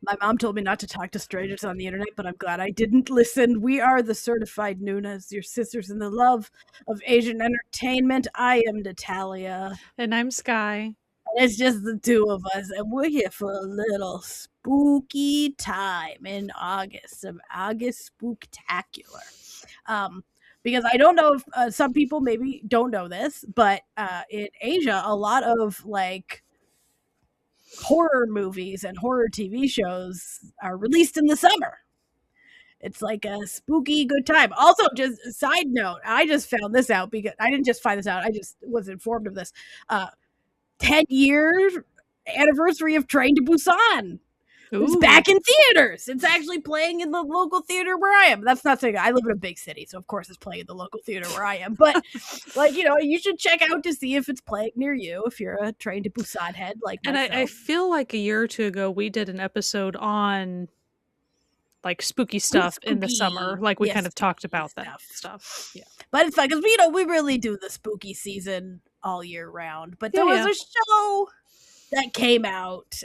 My mom told me not to talk to strangers on the internet, but I'm glad I didn't listen. We are the certified Noonas, your sisters in the love of Asian entertainment. I am Natalia. And I'm Sky. And it's just the two of us, and we're here for a little spooky time in August, some August spooktacular. Because I don't know if some people maybe don't know this, but in Asia, a lot of like horror movies and horror TV shows are released in the summer. It's like a spooky good time. Also, just a side note, I just found this out because I didn't just find this out. I just was informed of this. 10-year anniversary of Train to Busan. It's back in theaters. It's actually playing in the local theater where I am. That's not saying I live in a big city, so of course it's playing in the local theater where I am. But like, you should check out to see if it's playing near you if you're a Train to Busan head like myself. And I feel like a year or two ago we did an episode on like spooky stuff in the summer. Like we kind of talked about that stuff. Yeah. But it's fun because we really do the spooky season all year round. But there was a show that came out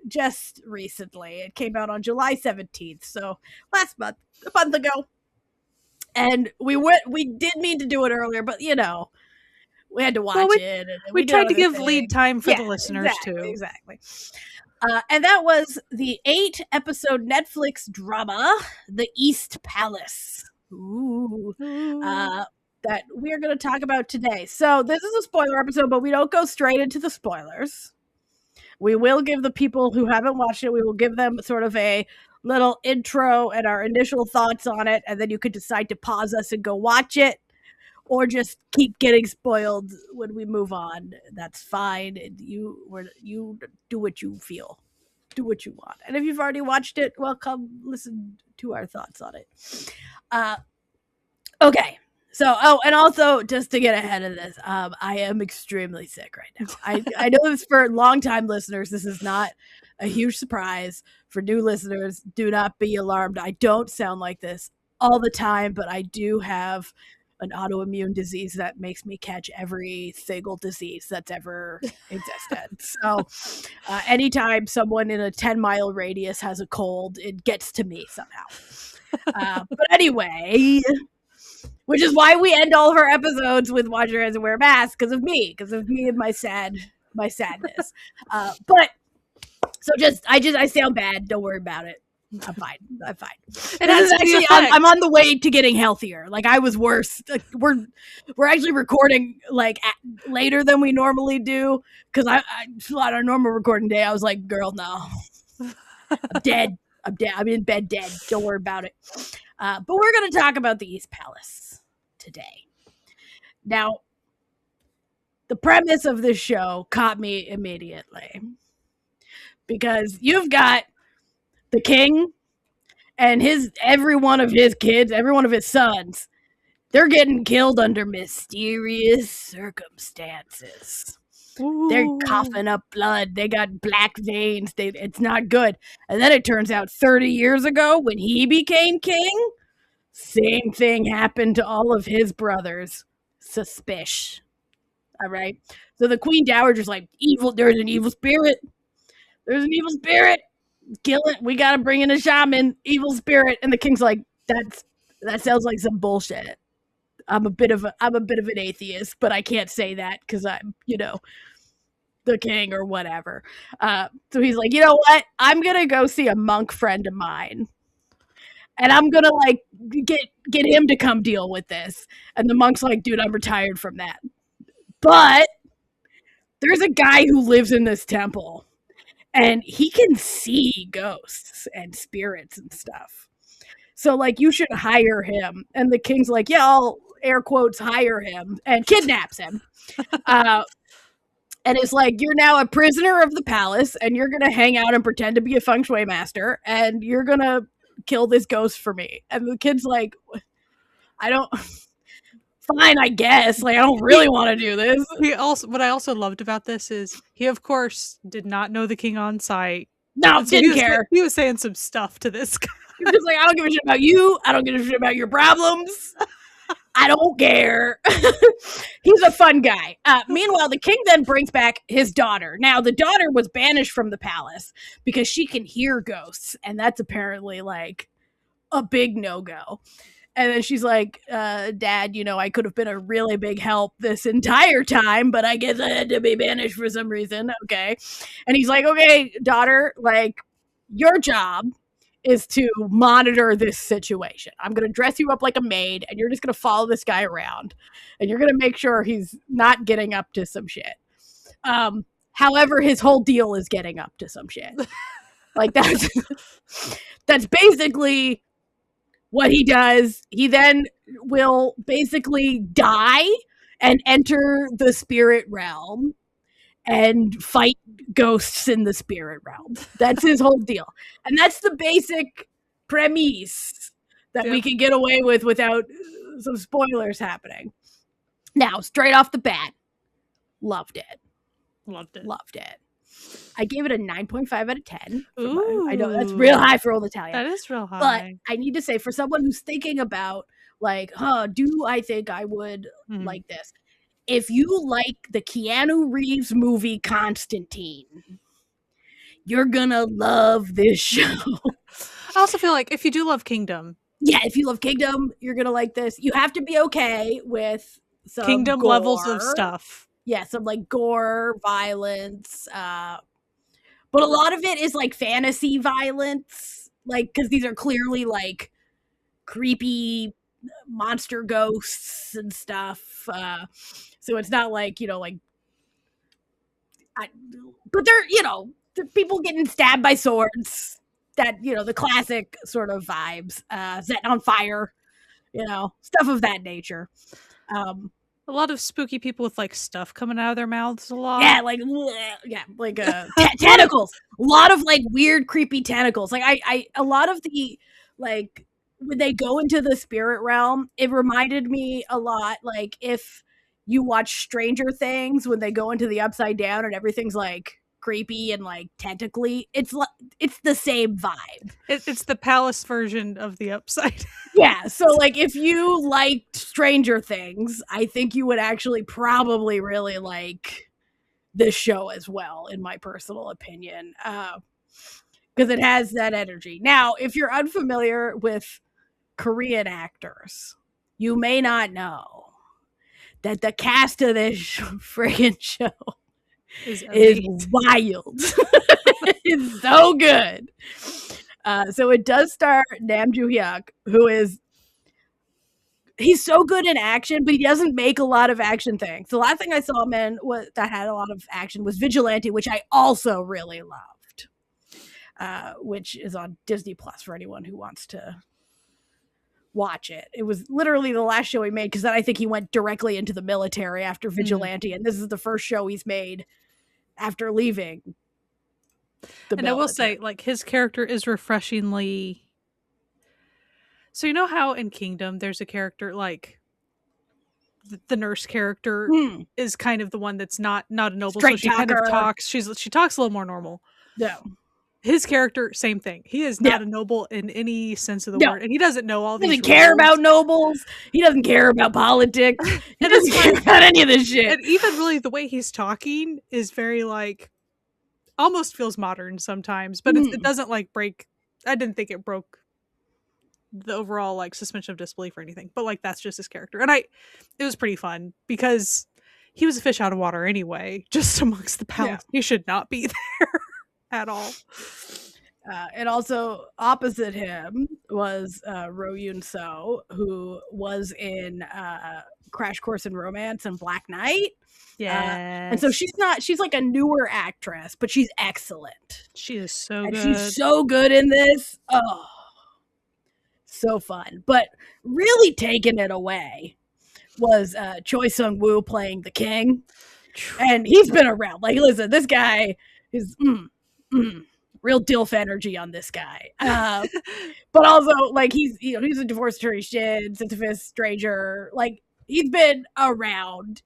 just recently. It came out on July 17th, so a month ago. And we did mean to do it earlier, but we had to watch it. And we tried to give lead time for the listeners too. Exactly. And that was the 8-episode Netflix drama, The East Palace. That we are going to talk about today. So this is a spoiler episode, but we don't go straight into the spoilers. We will give the people who haven't watched it, we will give them sort of a little intro and our initial thoughts on it, and then you could decide to pause us and go watch it, or just keep getting spoiled when we move on. That's fine. You do what you feel. Do what you want. And if you've already watched it, well, come listen to our thoughts on it. Okay. So, and also, just to get ahead of this, I am extremely sick right now. I know this for long-time listeners. This is not a huge surprise. For new listeners, do not be alarmed. I don't sound like this all the time, but I do have an autoimmune disease that makes me catch every single disease that's ever existed. So, anytime someone in a 10-mile radius has a cold, it gets to me somehow. But anyway... Which is why we end all of our episodes with wash your hands and wear a mask, because of me and my sadness. But so I sound bad. Don't worry about it. I'm fine. And that's actually I'm on the way to getting healthier. Like I was worse. Like, we're actually recording like later than we normally do because I on our normal recording day I was like, girl, no, I'm dead. I'm in bed dead. Don't worry about it. But we're going to talk about the East Palace today. Now, the premise of this show caught me immediately because you've got the king and every one of his kids, every one of his sons, they're getting killed under mysterious circumstances. Ooh. They're coughing up blood. They got black veins. It's not good. And then it turns out 30 years ago when he became king, same thing happened to all of his brothers. Suspicious. All right. So the Queen Dowager's like, there's an evil spirit. There's an evil spirit. Kill it. We got to bring in a shaman. Evil spirit. And the king's like, that sounds like some bullshit. I'm a bit of an atheist, but I can't say that because I'm, the king or whatever. So he's like, you know what? I'm going to go see a monk friend of mine. And I'm going to like get him to come deal with this. And the monk's like, dude, I'm retired from that. But there's a guy who lives in this temple and he can see ghosts and spirits and stuff. So like you should hire him. And the king's like, yeah, I'll air quotes hire him and kidnaps him. And it's like, you're now a prisoner of the palace and you're going to hang out and pretend to be a feng shui master and you're going to kill this ghost for me. And the kid's like, fine, I guess. Like, I don't really want to do this. What I also loved about this is he, of course, did not know the king on sight. No, didn't care. He was saying some stuff to this guy. He was just like, I don't give a shit about you. I don't give a shit about your problems. I don't care. He's a fun guy. Meanwhile, the king then brings back his daughter. Now, the daughter was banished from the palace because she can hear ghosts, and that's apparently like a big no-go. And then she's like, Dad, I could have been a really big help this entire time, but I guess I had to be banished for some reason. Okay. And he's like, okay, daughter, like, your job is to monitor this situation. I'm going to dress you up like a maid, and you're just going to follow this guy around, and you're going to make sure he's not getting up to some shit. However, his whole deal is getting up to some shit. Like, that's basically what he does. He then will basically die and enter the spirit realm and fight ghosts in the spirit realm. That's his whole deal. And that's the basic premise that we can get away with without some spoilers happening. Now, straight off the bat, loved it. I gave it a 9.5 out of 10. I know that's real high for Old Natalia. That is real high. But I need to say, for someone who's thinking about, like, do I think I would like this? If you like the Keanu Reeves movie Constantine, you're gonna love this show. I also feel like if you do love Kingdom. Yeah, if you love Kingdom, you're gonna like this. You have to be okay with some Kingdom gore. levels of stuff. Yeah, some like gore, violence. But a lot of it is like fantasy violence. Like, because these are clearly like creepy monster ghosts and stuff. So it's not like, but they're people getting stabbed by swords. That, the classic sort of vibes. Set on fire, stuff of that nature. A lot of spooky people with like stuff coming out of their mouths a lot. Yeah, like tentacles. A lot of like weird, creepy tentacles. Like a lot of the like when they go into the spirit realm, it reminded me a lot like if you watch Stranger Things when they go into the upside down and everything's like creepy and like tentacly. It's the same vibe. It's the palace version of the upside. Yeah, so like if you liked Stranger Things, I think you would actually probably really like this show as well, in my personal opinion, because it has that energy. Now, if you're unfamiliar with Korean actors, you may not know that the cast of this friggin' show is wild. It's so good. So it does star Nam Joo-hyuk, he's so good in action, but he doesn't make a lot of action things. The last thing I saw him in that had a lot of action was Vigilante, which I also really loved, which is on Disney Plus for anyone who wants to watch it. It was literally the last show he made, because then I think he went directly into the military after Vigilante, and this is the first show he's made after leaving the military. I will say, like, his character is refreshingly... So you know how in Kingdom there's a character like the nurse character is kind of the one that's not a noble, straight so she kind of talks. She talks a little more normal. No. His character, same thing. He is not a noble in any sense of the word, and he doesn't know all these. He doesn't care about nobles. He doesn't care about politics. He doesn't care about any of this shit. And even really the way he's talking is very like, almost feels modern sometimes, but it doesn't like break. I didn't think it broke the overall like suspension of disbelief or anything, but like that's just his character, and it was pretty fun because he was a fish out of water anyway, just amongst the palace. He should not be there at all. And also opposite him was Ro Yoon-seo, who was in Crash Course in Romance and Black Knight. Yeah, and so she's like a newer actress, but she's excellent. She is so and good. She's so good in this. Oh, so fun. But really taking it away was Choi Sung-woo playing the king. And he's been around. Like, listen, this guy is real DILF energy on this guy. But also, like, he's a divorce attorney, Sisyphus, stranger. Like, he's been around.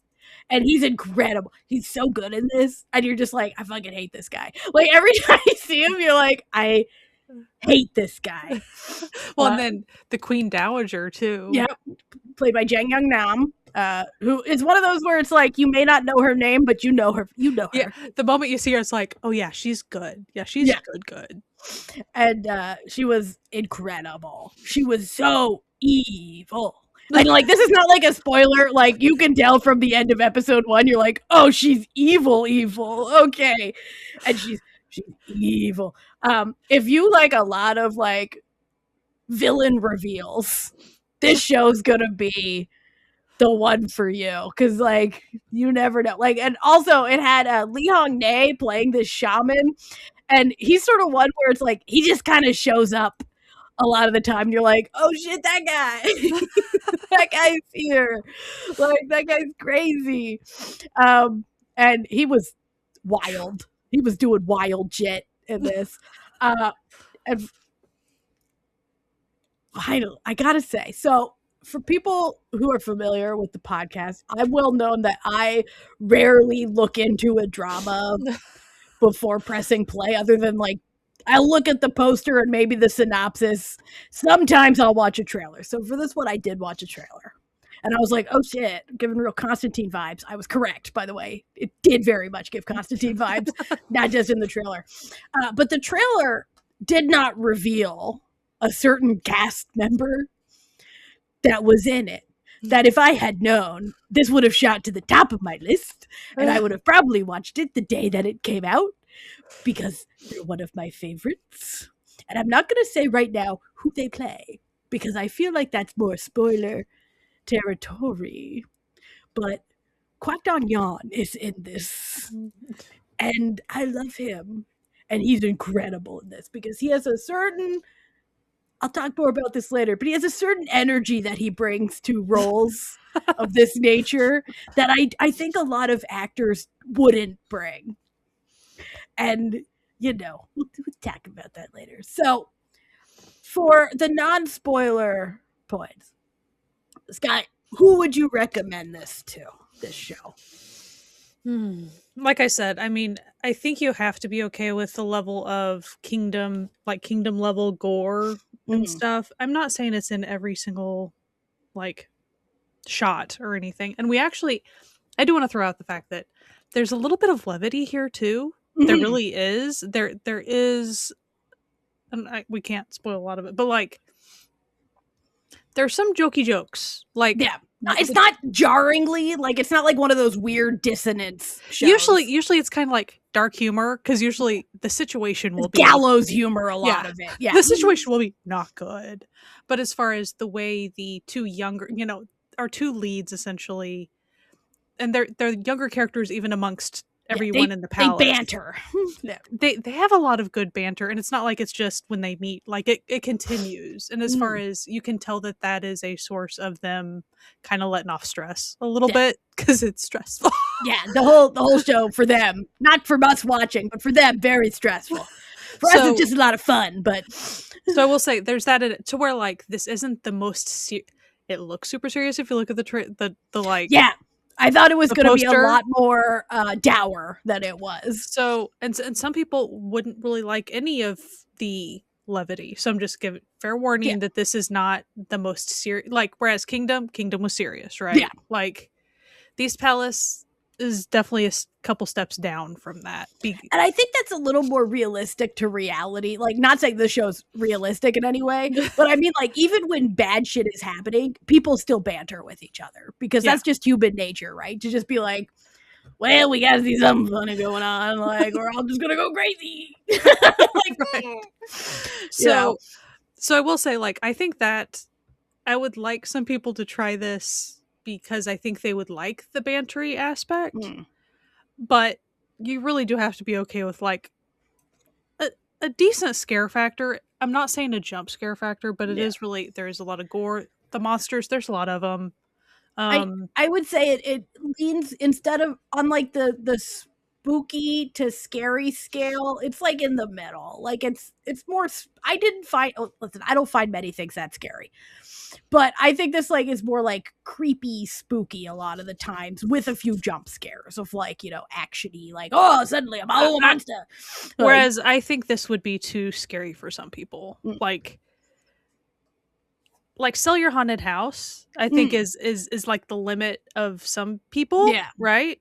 And he's incredible. He's so good in this. And you're just like, I fucking hate this guy. Like, every time you see him, you're like, I hate this guy. Well, and then the Queen Dowager, too. Yeah. played by Jang Young Nam, who is one of those where it's like you may not know her name, but you know her. You know her. Yeah, the moment you see her, it's like, oh yeah, she's good. Yeah, she's good. And she was incredible. She was so evil. And like, this is not like a spoiler. Like, you can tell from the end of episode 1, you're like, oh, she's evil. Okay. And she's evil. If you like a lot of like villain reveals, this show's gonna be the one for you, because like you never know. Like, and also it had Lee Hong Nae playing this shaman, and he's sort of one where it's like he just kind of shows up a lot of the time. And you're like, oh shit, that guy, that guy's here. Like, that guy's crazy. And he was wild. He was doing wild shit in this. And I gotta say, so for people who are familiar with the podcast, I'm well known that I rarely look into a drama before pressing play, other than like I'll look at the poster and maybe the synopsis. Sometimes I'll watch a trailer. So for this one, I did watch a trailer. And I was like, oh shit, giving real Constantine vibes. I was correct, by the way. It did very much give Constantine vibes, not just in the trailer. But the trailer did not reveal a certain cast member that was in it. That if I had known, this would have shot to the top of my list, and I would have probably watched it the day that it came out, because they're one of my favorites. And I'm not going to say right now who they play, because I feel like that's more spoiler territory. But Kwak Don Yeon is in this, and I love him, and he's incredible in this, because he has a certain, I'll talk more about this later, but he has a certain energy that he brings to roles of this nature that I think a lot of actors wouldn't bring. And, you know, we'll talk about that later. So, for the non-spoiler points, Sky, who would you recommend this show? Like I said, I mean, I think you have to be okay with the level of kingdom level gore and stuff. I'm not saying it's in every single like shot or anything. And I do want to throw out the fact that there's a little bit of levity here too. There really is. There is, and we can't spoil a lot of it, but like there's some jokey jokes. Like, yeah, it's not jarringly, like it's not like one of those weird dissonance shows. Usually it's kind of like dark humor, because usually the situation will be gallows humor. A lot of it, yeah. The situation will be not good. But as far as the way the two younger, our two leads essentially, and they're younger characters even amongst everyone in the palace. They banter. They have a lot of good banter, and it's not like it's just when they meet. Like it continues, and as far as you can tell that is a source of them kind of letting off stress a little bit, because it's stressful. Yeah, the whole show for them, not for us watching, but for them, very stressful. For us, it's just a lot of fun. But so I will say, there's that in it, to where like this isn't the most. It looks super serious if you look at the like. Yeah. I thought it was going to be a lot more dour than it was. So, and some people wouldn't really like any of the levity. So I'm just giving fair warning that this is not the most serious. Like, whereas Kingdom was serious, right? Yeah. Like, Beast Palace is definitely a couple steps down from that. And I think that's a little more realistic to reality. Like, not saying the show's realistic in any way, but I mean, like, even when bad shit is happening, people still banter with each other, because that's just human nature, right? To just be like, well, we gotta see something funny going on, like, we're all just gonna go crazy. So I will say, like, I think that I would like some people to try this, because I think they would like the bantery aspect. But you really do have to be okay with like a decent scare factor. I'm not saying a jump scare factor, but it is really, there is a lot of gore. The monsters, there's a lot of them. I would say it leans, instead of on like the spooky to scary scale, it's like in the middle. Like it's more. I don't find many things that scary, but I think this like is more like creepy, spooky a lot of the times, with a few jump scares of like, actiony, like, oh, suddenly I'm a monster. Whereas I think this would be too scary for some people. Like, like sell your haunted house, I think is like the limit of some people. Yeah. Right.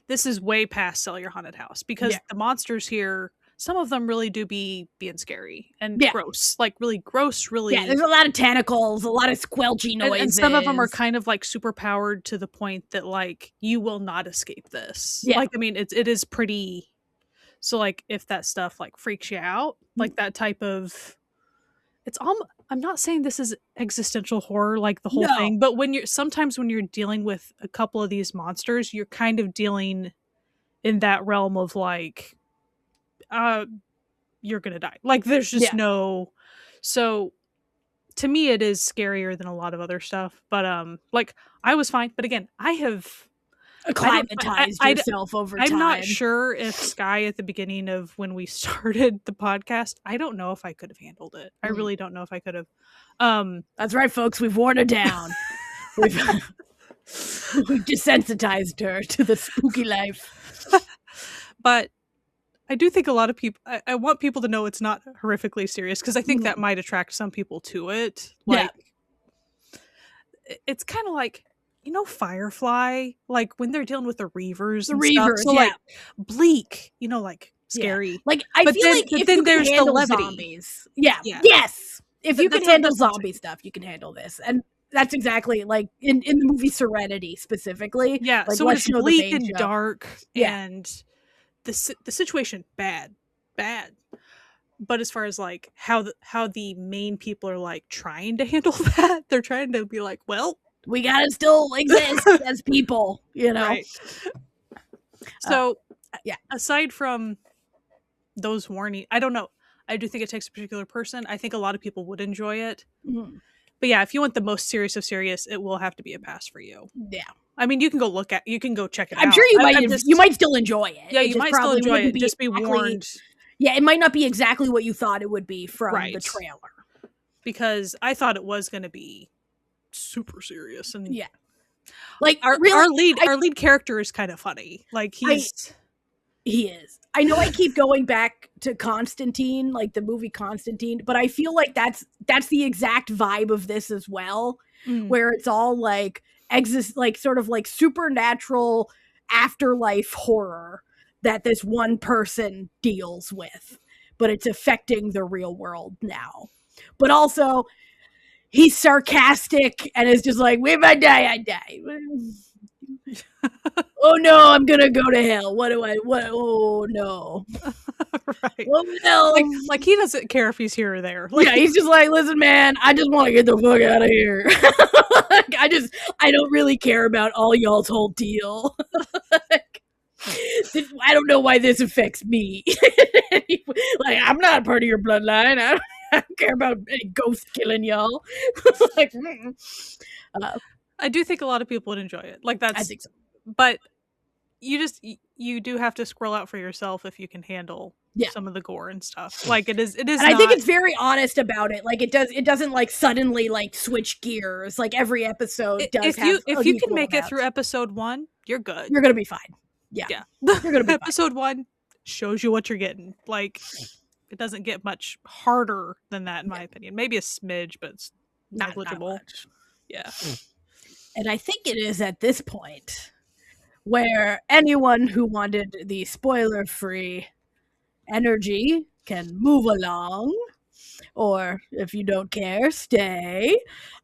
This is way past sell your haunted house because the monsters here, some of them really do be being scary and gross, like really gross, really. Yeah, there's a lot of tentacles, a lot of squelchy noises. And some of them are kind of like super powered to the point that like you will not escape this. Yeah. Like, I mean, it is pretty. So like if that stuff like freaks you out, like that type of, it's almost, I'm not saying this is existential horror, like the whole thing, but sometimes when you're dealing with a couple of these monsters, you're kind of dealing in that realm of like, you're gonna die. Like there's just no. So to me, it is scarier than a lot of other stuff. But like I was fine. But again, I have acclimatized yourself over time. I'm not sure if Sky at the beginning of when we started the podcast, I don't know if I could have handled it. I really don't know if I could have. That's right, folks. We've worn her down. We've desensitized her to the spooky life. But I do think a lot of people, I want people to know it's not horrifically serious because I think that might attract some people to it. Like, it's kind of like, you know, Firefly, like when they're dealing with the Reavers and stuff. So like bleak, you know, like scary. Like I feel like if then there's the levity. Zombies. Yes. If you can handle zombie stuff, you can handle this. And that's exactly like in the movie Serenity specifically. Yeah. Like, so it's bleak and dark and the situation bad. But as far as like how the main people are like trying to handle that, they're trying to be like, well, we gotta still exist as people, you know. Right. So aside from those warnings, I don't know. I do think it takes a particular person. I think a lot of people would enjoy it. But yeah, if you want the most serious of serious, it will have to be a pass for you. Yeah. I mean, you can go check it out. I'm sure you might still enjoy it. Yeah, you might still enjoy it. Just be warned. Yeah, it might not be exactly what you thought it would be from the trailer. Because I thought it was going to be super serious and like our lead character is kind of funny. Like he is. I know I keep going back to Constantine, like the movie Constantine, but I feel like that's the exact vibe of this as well, where it's all like sort of like supernatural afterlife horror that this one person deals with, but it's affecting the real world now. But also he's sarcastic and is just like, if I die, I die. Oh no, I'm gonna go to hell. What? Oh no. Right. Well, like he doesn't care if he's here or there. Like, he's just like, listen, man, I just want to get the fuck out of here. I don't really care about all y'all's whole deal. I don't know why this affects me. Like, I'm not a part of your bloodline. I don't care about any ghost killing y'all. Like, I do think a lot of people would enjoy it. Like that's, I think so. But you do have to scroll out for yourself if you can handle some of the gore and stuff. Like it is. And I think it's very honest about it. Like it doesn't like suddenly like switch gears. Like every episode does. If you can make it through episode 1, you're good. You're gonna be fine. Yeah. You're gonna be episode fine. 1 shows you what you're getting. Like it doesn't get much harder than that in my opinion. Maybe a smidge, but it's negligible. Not much. Yeah. And I think it is at this point where anyone who wanted the spoiler-free energy can move along, or if you don't care, stay.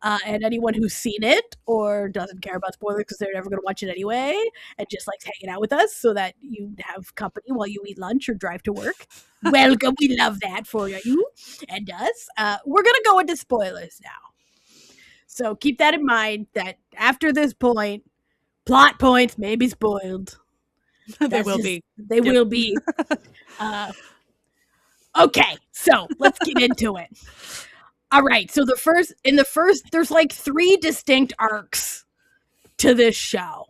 And anyone who's seen it or doesn't care about spoilers because they're never going to watch it anyway and just likes hanging out with us so that you have company while you eat lunch or drive to work, welcome. We love that for you and us. We're going to go into spoilers now. So keep that in mind that after this point, plot points may be spoiled. They will be. They will be. Okay, so let's get into it. All right, so there's like 3 distinct arcs to this show.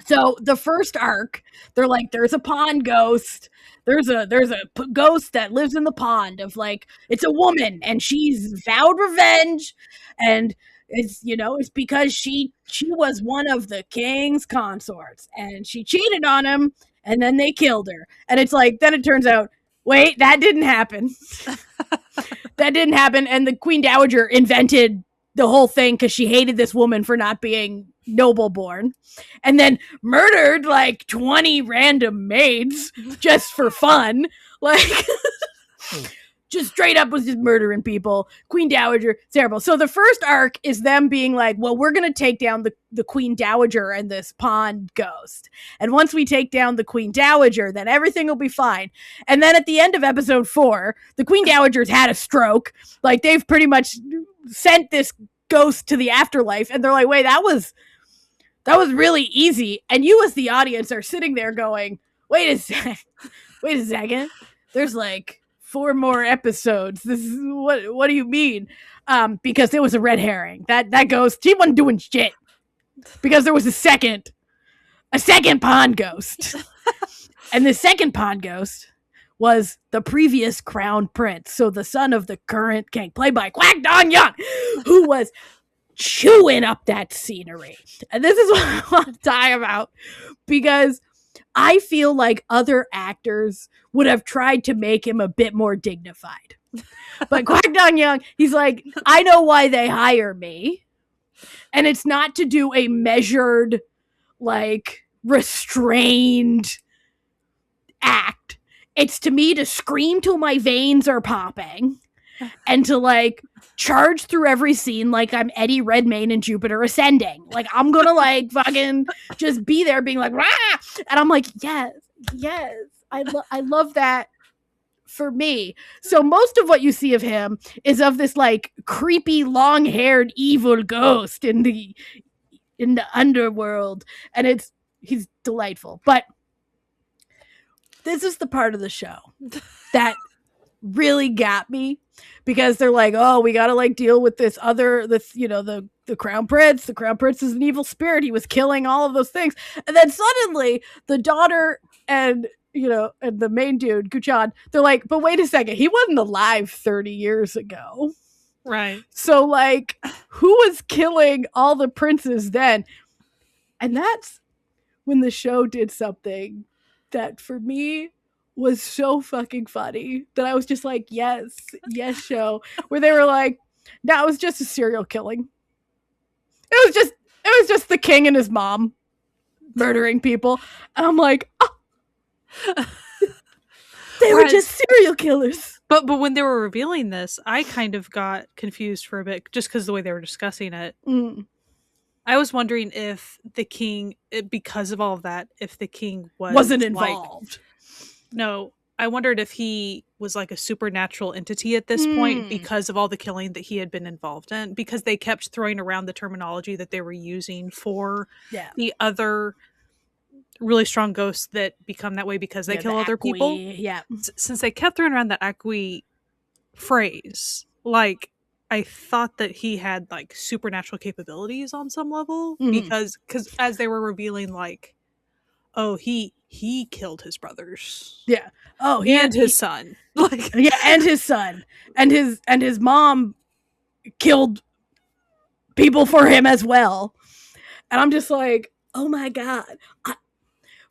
So the first arc, they're like, there's a pond ghost. There's a ghost that lives in the pond of like, it's a woman and she's vowed revenge, and it's because she was one of the king's consorts and she cheated on him and then they killed her. And it's like, then it turns out, wait, that didn't happen. That didn't happen. And the Queen Dowager invented the whole thing because she hated this woman for not being noble born, and then murdered like 20 random maids just for fun. Like, just straight up was just murdering people. Queen Dowager, terrible. So the first arc is them being like, well, we're going to take down the Queen Dowager and this pond ghost. And once we take down the Queen Dowager, then everything will be fine. And then at the end of episode 4, the Queen Dowager's had a stroke. Like, they've pretty much sent this ghost to the afterlife. And they're like, wait, that was really easy. And you as the audience are sitting there going, wait a second. There's like 4 more episodes. This is what do you mean? Because it was a red herring. That ghost, she wasn't doing shit. Because there was a second pond ghost. And the second pond ghost was the previous crown prince. So the son of the current king, played by Kwak Dong Young, who was chewing up that scenery. And this is what I want to talk about, because I feel like other actors would have tried to make him a bit more dignified. But Kwak Dong Young, he's like, I know why they hire me. And it's not to do a measured, like, restrained act. It's to me to scream till my veins are popping and to, like, charge through every scene like I'm Eddie Redmayne in Jupiter Ascending. Like, I'm gonna, like, fucking just be there being like, rah! And I'm like, yes, I love that for me. So most of what you see of him is of this, like, creepy, long-haired, evil ghost in the underworld, and he's delightful. But this is the part of the show that really got me, because they're like, oh, we gotta, like, deal with the crown prince. The crown prince is an evil spirit. He was killing all of those things. And then suddenly the daughter and the main dude, Guchan, they're like, but wait a second, he wasn't alive 30 years ago. Right. So, like, who was killing all the princes then? And that's when the show did something that for me was so fucking funny that I was just like, yes, show. Where they were like, no, it was just a serial killing. It was just the king and his mom murdering people. And I'm like, oh. They were just serial killers. But when they were revealing this, I kind of got confused for a bit, just because the way they were discussing it. I was wondering if the king, because of all of that, if the king wasn't involved. No, I wondered if he was like a supernatural entity at this point because of all the killing that he had been involved in, because they kept throwing around the terminology that they were using for the other really strong ghosts that become that way because they kill other people. Yeah. Since they kept throwing around the Akwi phrase, like, I thought that he had, like, supernatural capabilities on some level, because as they were revealing, like, oh, he killed his brothers. Yeah. Oh, his son. Like, yeah, and his son. And his mom killed people for him as well. And I'm just like, oh my God.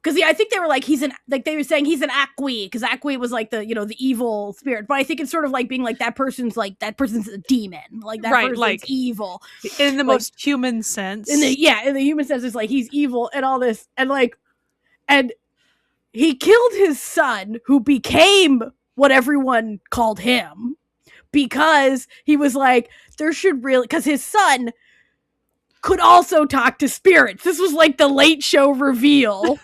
Because I think they were like, they were saying he's an Akwi, because Akwi was like the evil spirit. But I think it's sort of like being like that person's a demon, like that person's like evil in the most human sense. In the human sense, it's like he's evil and all this, and he killed his son, who became what everyone called him, because he was like, because his son could also talk to spirits. This was like the Late Show reveal.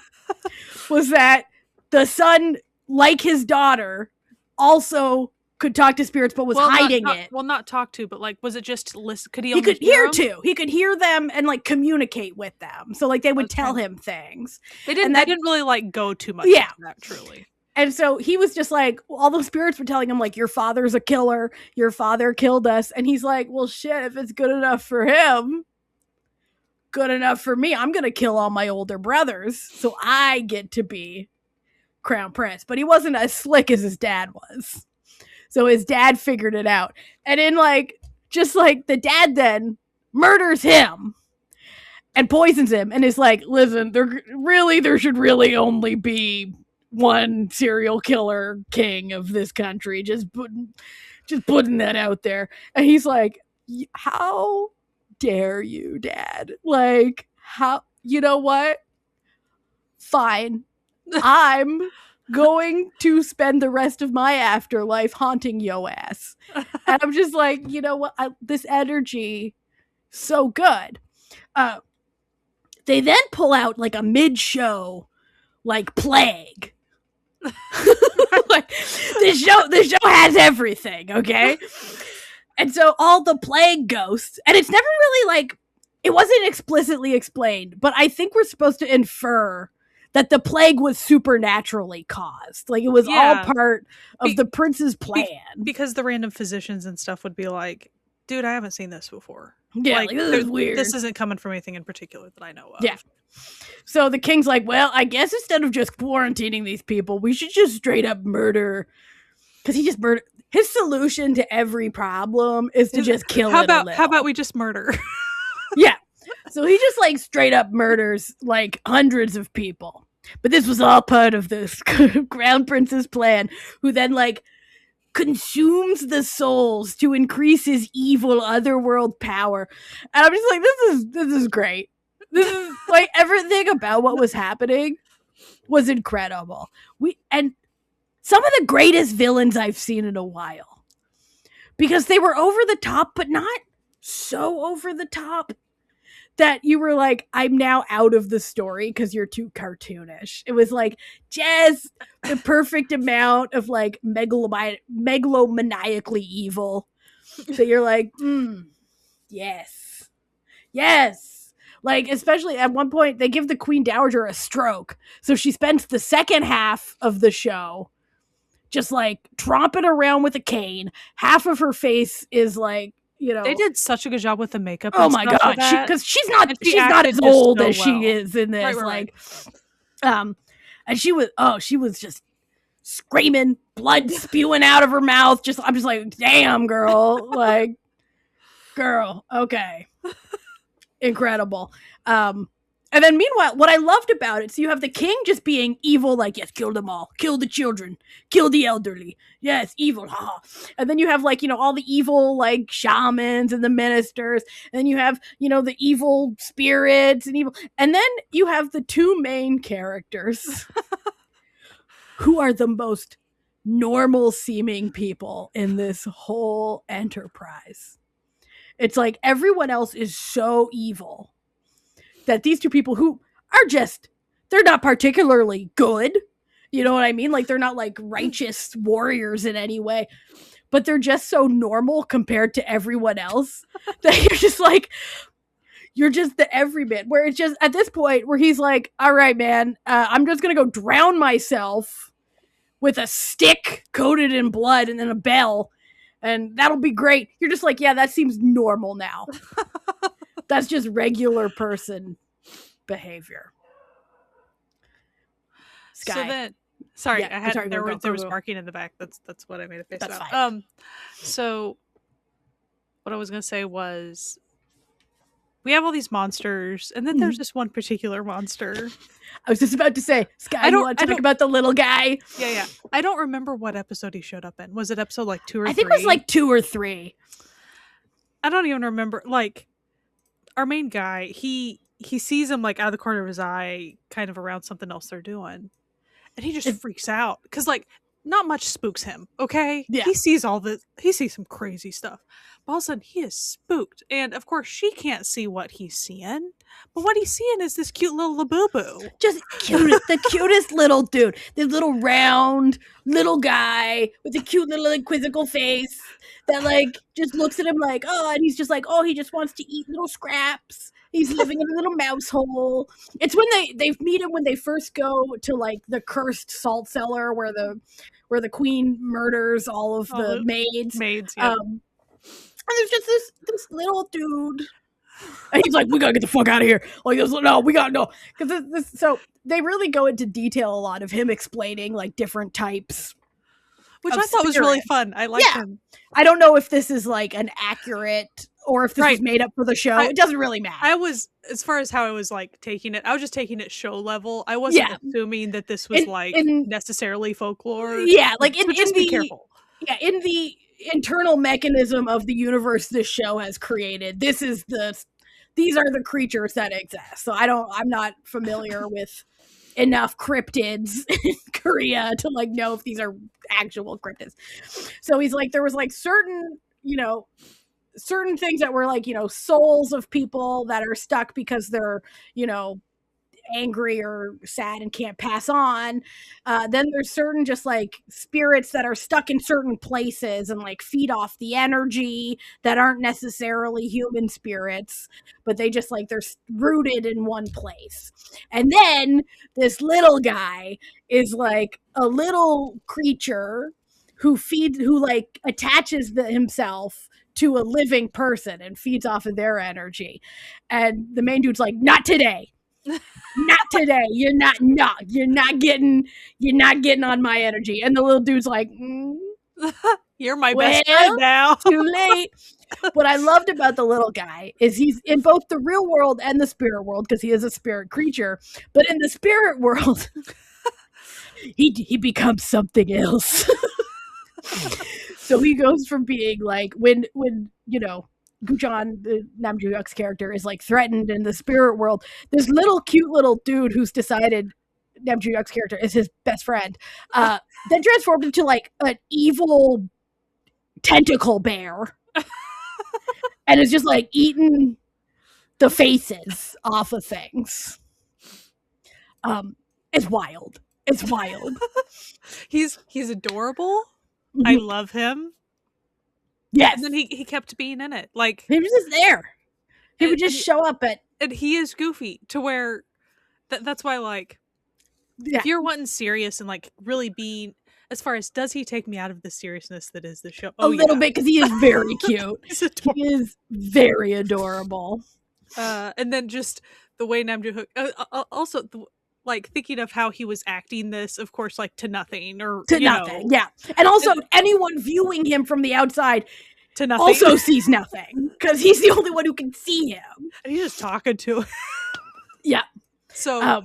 Was that the son, like his daughter, also could talk to spirits, but was hiding it. Well, not talk to, but, like, was it just listen? Could he could hear too. He could hear them and, like, communicate with them. So, like, they would tell him things. They didn't really, like, go too much into that, truly. And so he was just like, all those spirits were telling him, like, your father's a killer. Your father killed us. And he's like, well, shit, if it's good enough for him, good enough for me. I'm going to kill all my older brothers so I get to be crown prince. But he wasn't as slick as his dad was. So his dad figured it out. And in, like, just like the dad then murders him and poisons him and is like, listen, there should really only be one serial killer king of this country. Just putting that out there. And he's like, how dare you, Dad? Like, how, you know what? Fine. I'm going to spend the rest of my afterlife haunting yo ass. And I'm just like, you know what? This energy, so good. They then pull out like a mid-show, like plague. Like, this show has everything, okay? And so all the plague ghosts, and it's never really like, it wasn't explicitly explained, but I think we're supposed to infer that the plague was supernaturally caused. Like, it was all part of the prince's plan. Because the random physicians and stuff would be like, dude, I haven't seen this before. Yeah, like this is weird. This isn't coming from anything in particular that I know of. Yeah. So the king's like, well, I guess instead of just quarantining these people, we should just straight up murder. Because he just murdered. His solution to every problem is to just kill it a little. How about we just murder? Yeah. So he just like straight up murders like hundreds of people. But this was all part of this Crown Prince's plan, who then like consumes the souls to increase his evil otherworld power. And I'm just like, this is great. This is like, everything about what was happening was incredible. And some of the greatest villains I've seen in a while. Because they were over the top, but not so over the top that you were like, I'm now out of the story because you're too cartoonish. It was like just the perfect amount of like megalomaniacally evil. So you're like, yes. Like, especially at one point, they give the Queen Dowager a stroke. So she spends the second half of the show just like tromping around with a cane. Half of her face is like, you know, they did such a good job with the makeup. Oh my god, because she's not as old as she is in this. Right. And she was just screaming, blood spewing out of her mouth. I'm just like, damn, girl, like, girl, okay, incredible. And then meanwhile, what I loved about it, so you have the king just being evil, like, yes, kill them all, kill the children, kill the elderly, yes, evil, haha. And then you have, like, you know, all the evil, like, shamans and the ministers, and then you have, you know, the evil spirits and evil, and then you have the two main characters who are the most normal seeming people in this whole enterprise. It's like everyone else is so evil that these two people who are just, they're not particularly good. You know what I mean? Like, they're not like righteous warriors in any way, but they're just so normal compared to everyone else that you're just like, you're just the everyman. Where it's just at this point where he's like, all right, man, I'm just going to go drown myself with a stick coated in blood and then a bell, and that'll be great. You're just like, yeah, that seems normal now. That's just regular person behavior. Sky. So then, sorry, Yeah, there was barking in the back. That's what I made a face That's about. fine. So what I was gonna say was, we have all these monsters, and then there's this one particular monster. I was just about to say, Sky, you want to talk about the little guy? Yeah. I don't remember what episode he showed up in. Was it episode like 2 or 3? I think it was like 2 or 3. I don't even remember. Like, our main guy, he sees him like out of the corner of his eye, kind of around something else they're doing, and he just freaks out because like not much spooks him. Okay, yeah, he sees some crazy stuff, but all of a sudden he is spooked, and of course she can't see what he's seeing, but what he's seeing is this cute little Labubu, just the cutest little dude, this little round little guy with a cute little quizzical face that like just looks at him like, oh, and he's just like, oh, he just wants to eat little scraps. He's living in a little mouse hole. It's when they meet him when they first go to like the cursed salt cellar where the queen murders all of the maids. Yeah. And there's just this little dude, and he's like, we gotta get the fuck out of here. Like, because so they really go into detail a lot of him explaining like different types. Which I thought was really fun. I liked him. I don't know if this is like an accurate or if this is made up for the show. It doesn't really matter. I was, as far as how I was like taking it, I was just taking it show level. I wasn't assuming that this was necessarily folklore. Yeah, like just be careful. Yeah, in the internal mechanism of the universe this show has created. These are the creatures that exist. So I'm not familiar with enough cryptids in Korea to like know if these are actual cryptids. So he's like, there was like certain things that were like, souls of people that are stuck because they're, angry or sad and can't pass on. Then there's certain just like spirits that are stuck in certain places and like feed off the energy that aren't necessarily human spirits, but they just like they're rooted in one place. And then this little guy is like a little creature who like attaches himself to a living person and feeds off of their energy. And the main dude's like, not today. Not today. You're not getting on my energy. And the little dude's like, you're my best friend now. Too late. What I loved about the little guy is he's in both the real world and the spirit world because he is a spirit creature. But in the spirit world, he becomes something else. So he goes from being like when Gujan, the Nam Joo-hyuk's character, is like threatened in the spirit world. This little cute little dude who's decided Nam Joo-hyuk's character is his best friend, then transformed into like an evil tentacle bear, and is just like eating the faces off of things. It's wild. It's wild. He's adorable. Mm-hmm. I love him. Yes. And then he kept being in it. Like he was just there. He would just show up at, and he is goofy to where that's why like if you're wanting serious and like really being as far as does he take me out of the seriousness that is the show? A little bit because he is very cute. He is very adorable. And then just the way Nam Joo-hyuk also like thinking of how he was acting this, of course, like to nothing or to nothing. Yeah. And also anyone viewing him from the outside to nothing also sees nothing because he's the only one who can see him. And he's just talking to him. Yeah. So,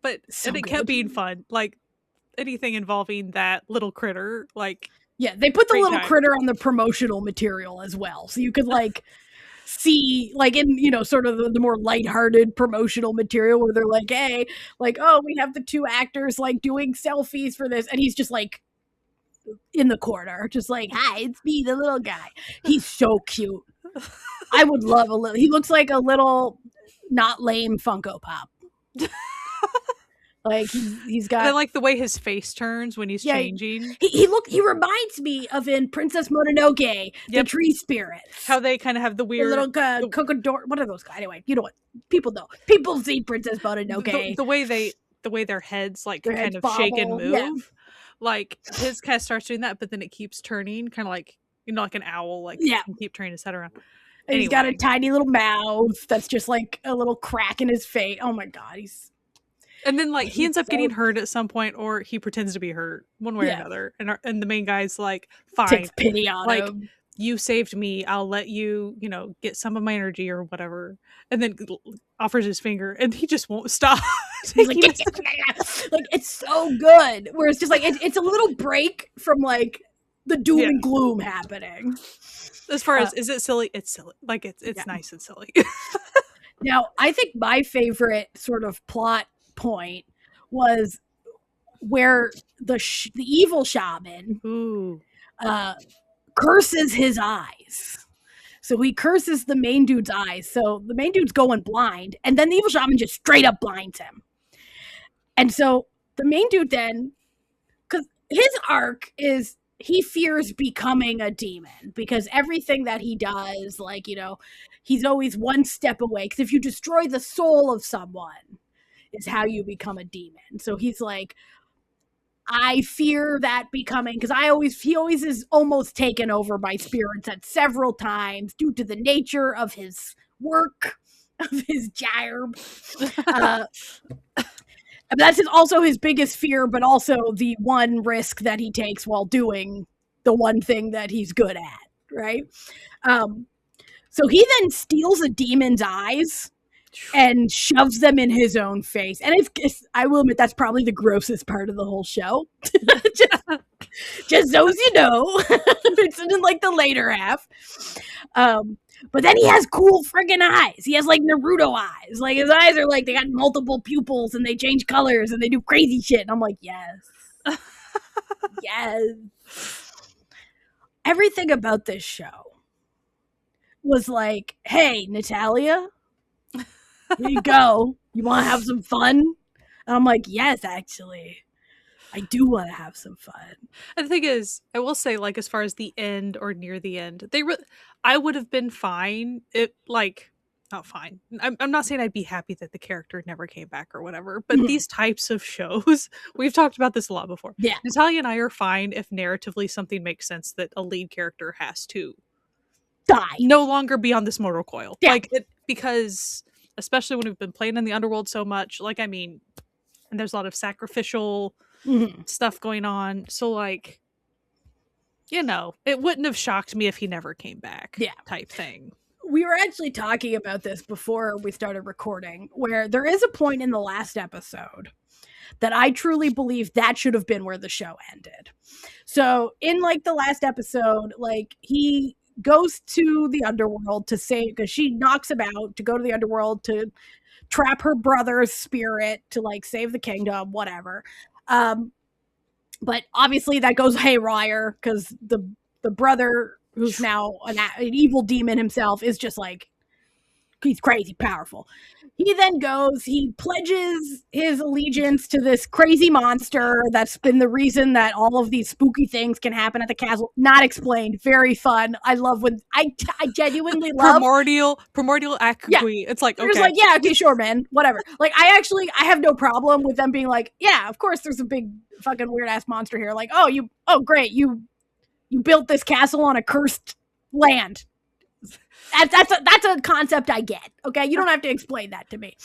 but and it kept being fun. Like anything involving that little critter, like. Yeah. They put the little critter on the promotional material as well. So you could like see like in sort of the more lighthearted promotional material where they're like, hey, like, oh, we have the two actors like doing selfies for this, and he's just like in the corner just like, hi, it's me, the little guy. He's so cute. I would love a little. He looks like a little not lame Funko Pop. Like he's got. I like the way his face turns when he's changing. He reminds me of in Princess Mononoke, the tree spirits. How they kind of have the weird little Kokodor. What are those guys? Anyway, you know what? People know. People see Princess Mononoke. The way their heads like their kind heads of bobble. shake and move. Yeah. Like his cat starts doing that, but then it keeps turning, kind of like like an owl. Like keep turning his head around. And he's got a tiny little mouth that's just like a little crack in his face. Oh my god, And then, like, he ends up getting hurt at some point, or he pretends to be hurt, one way or another. And the main guy's like, fine. Takes pity on him. You saved me. I'll let you, get some of my energy or whatever. And then offers his finger, and he just won't stop. He's like, like, it's so good. Where it's just like, it's a little break from, like, the doom and gloom happening. As far as, is it silly? It's silly. Like, it's nice and silly. Now, I think my favorite sort of plot point was where the evil shaman curses his eyes. So he curses the main dude's eyes. So the main dude's going blind, and then the evil shaman just straight up blinds him. And so the main dude then, because his arc is he fears becoming a demon because everything that he does, like, he's always one step away. Because if you destroy the soul of someone, is how you become a demon. So he's like, I fear that becoming, because he always is almost taken over by spirits at several times due to the nature of his work, of his job. That's also his biggest fear, but also the one risk that he takes while doing the one thing that he's good at, right? So he then steals a demon's eyes and shoves them in his own face. And I will admit, that's probably the grossest part of the whole show. just so you know. It's in like the later half. But then he has cool friggin' eyes. He has like Naruto eyes. Like his eyes are like, they got multiple pupils and they change colors and they do crazy shit. And I'm like, yes. Yes. Everything about this show was like, hey, Natalia, here you go. You want to have some fun? And I'm like, yes, actually. I do want to have some fun. And the thing is, I will say, like, as far as the end or near the end, I would have been fine. Not fine. I'm not saying I'd be happy that the character never came back or whatever, but these types of shows, we've talked about this a lot before. Yeah. Natalia and I are fine if narratively something makes sense that a lead character has to die. No longer be on this mortal coil. Yeah. Because, especially when we've been playing in the underworld so much, and there's a lot of sacrificial stuff going on. So, like, it wouldn't have shocked me if he never came back. Yeah. Type thing. We were actually talking about this before we started recording, where there is a point in the last episode that I truly believe that should have been where the show ended. So in like the last episode, like he goes to the underworld to save, because she knocks him out to go to the underworld to trap her brother's spirit to like save the kingdom, whatever. But obviously that goes haywire because the brother, who's now an evil demon himself, is just like, he's crazy powerful. He then goes, he pledges his allegiance to this crazy monster that's been the reason that all of these spooky things can happen at the castle. Not explained. Very fun. I love when I genuinely love primordial acquis. Yeah. It's like, okay. Just like, yeah, okay, sure, man. Whatever. Like, I have no problem with them being like, yeah, of course there's a big fucking weird ass monster here. Like, oh great, you built this castle on a cursed land. That's a concept I get. Okay, you don't have to explain that to me.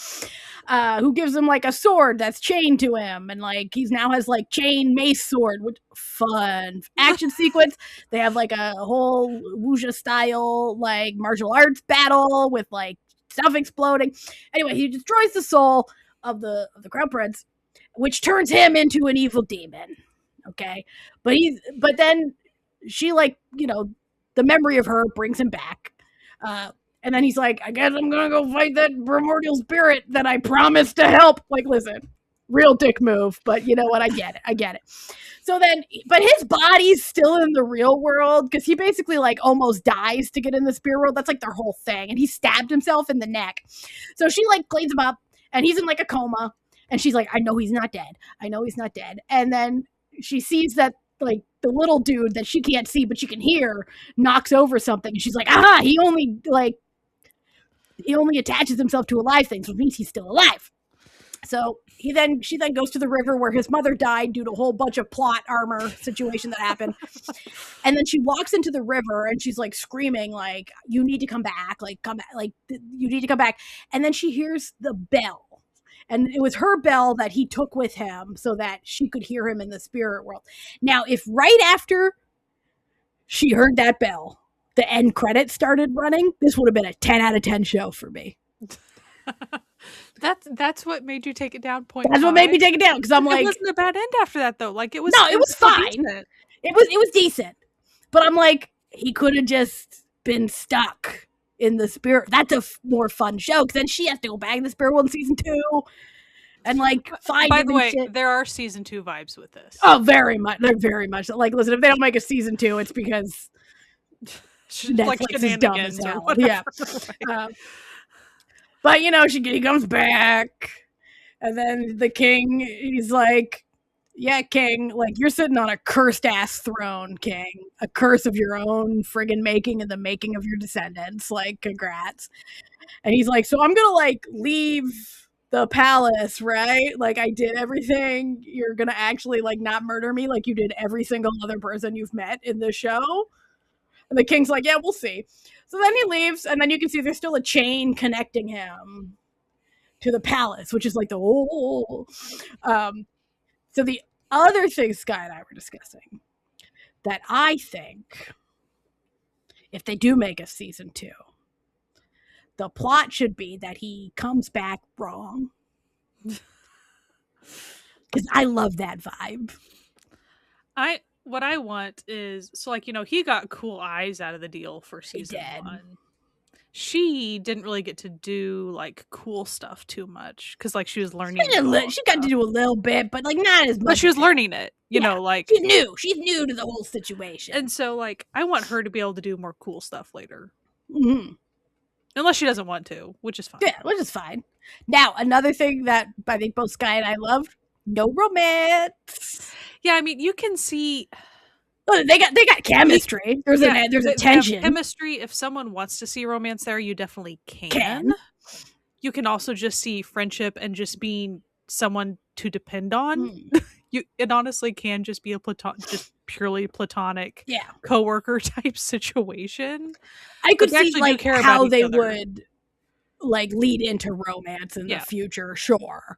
Who gives him like a sword that's chained to him, and like he's now has like chain mace sword, which fun action sequence. They have like a whole wuxia style like martial arts battle with like stuff exploding. Anyway, he destroys the soul of the crown prince, which turns him into an evil demon. Okay, but then she like, the memory of her brings him back. And then he's like, I guess I'm gonna go fight that primordial spirit that I promised to help. Like, listen, real dick move, but you know what? I get it. So then, but his body's still in the real world because he basically like almost dies to get in the spirit world. That's like their whole thing. And he stabbed himself in the neck. So she like cleans him up and he's in like a coma. And she's like, I know he's not dead. And then she sees that like the little dude that she can't see but she can hear knocks over something, and she's like, he only attaches himself to alive things, which means he's still alive. So she then goes to the river where his mother died due to a whole bunch of plot armor situation that happened. And then she walks into the river and she's like screaming like, you need to come back, you need to come back. And then she hears the bell. And it was her bell that he took with him so that she could hear him in the spirit world. Now, if right after she heard that bell, the end credits started running, this would have been a 10 out of 10 show for me. That's what made you take it down. That's what made me take it down, because I'm like, it wasn't a bad end after that though. Like it was fine. Decent. It was decent, but I'm like, he could have just been stuck in the spirit. That's a more fun show, because then she has to go back in the spirit world in season 2 and like find. By the way, shit. There are season 2 vibes with this. Oh, very much. They're very much like, listen, if they don't make a season 2, it's because Netflix like is dumb as hell. Yeah. But he comes back, and then the king, he's like, yeah, king, like, you're sitting on a cursed ass throne, king. A curse of your own friggin' making and the making of your descendants. Like, congrats. And he's like, so I'm gonna like leave the palace, right? Like, I did everything. You're gonna actually like not murder me like you did every single other person you've met in the show? And the king's like, yeah, we'll see. So then he leaves, and then you can see there's still a chain connecting him to the palace, which is like the so the other thing Sky and I were discussing, that I think if they do make a season 2, the plot should be that he comes back wrong. Because I love that vibe. What I want is, so like, he got cool eyes out of the deal for season 1. She didn't really get to do like cool stuff too much because like she was learning. She got to do a little bit, but like not as much. But she was learning it, you know, like she's new. She's new to the whole situation, and so like I want her to be able to do more cool stuff later, unless she doesn't want to, which is fine. Yeah, which is fine. Now another thing that I think both Sky and I loved: no romance. Yeah, I mean you can see. Oh, they got chemistry. There's a tension. Chemistry. If someone wants to see romance there, you definitely can. You can also just see friendship and just being someone to depend on. It honestly can just be just purely platonic, coworker type situation. I could see like how they would like lead into romance in the future, sure.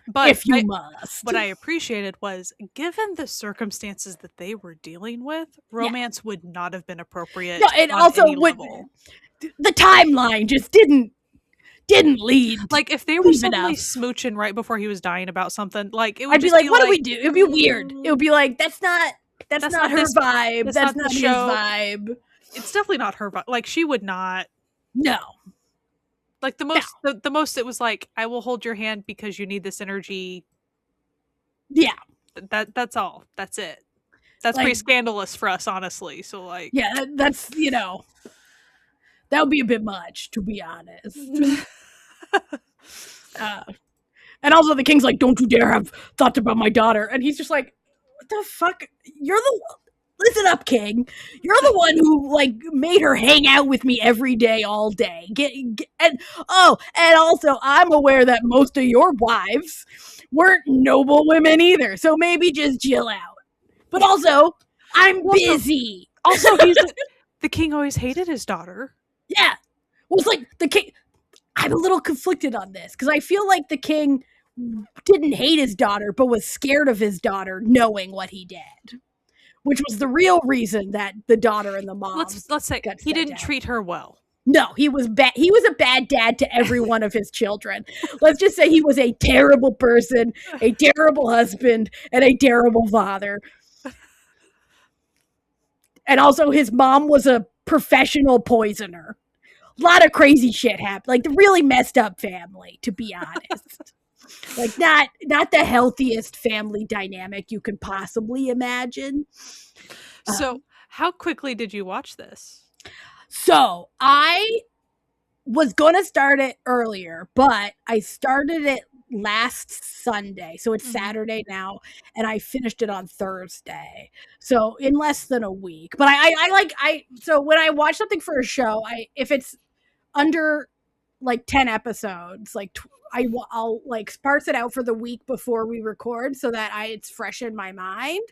But if you must. What I appreciated was, given the circumstances that they were dealing with, romance would not have been appropriate. No, and also the timeline just didn't lead. Like if they were suddenly smooching right before he was dying about something, like it would. I'd be like, what do we do? It'd be weird. It would be like that's not her vibe. That's not his vibe. It's definitely not her vibe. Like she would not. No. Like the most it was like, I will hold your hand because you need this energy. Yeah. That's all. That's it. That's like, pretty scandalous for us, honestly. So like, yeah, that's that would be a bit much, to be honest. And also the king's like, don't you dare have thoughts about my daughter. And he's just like, what the fuck? Listen up, King. You're the one who like made her hang out with me every day, all day. And also I'm aware that most of your wives weren't noble women either. So maybe just chill out. But also, I'm busy. Also, the king always hated his daughter. Yeah. Well, it's like the king. I'm a little conflicted on this because I feel like the king didn't hate his daughter, but was scared of his daughter knowing what he did. Which was the real reason that the daughter and the mom. Let's say he didn't treat her well. No, he was bad. He was a bad dad to every one of his children. Let's just say he was a terrible person, a terrible husband, and a terrible father. And also, his mom was a professional poisoner. A lot of crazy shit happened. Like the really messed up family, to be honest. Like not the healthiest family dynamic you could possibly imagine. So how quickly did you watch this? So I was going to start it earlier, but I started it last Sunday. So it's Saturday now, and I finished it on Thursday. So in less than a week. But so when I watch something for a show, if it's under like 10 episodes, like I'll like sparse it out for the week before we record so that it's fresh in my mind.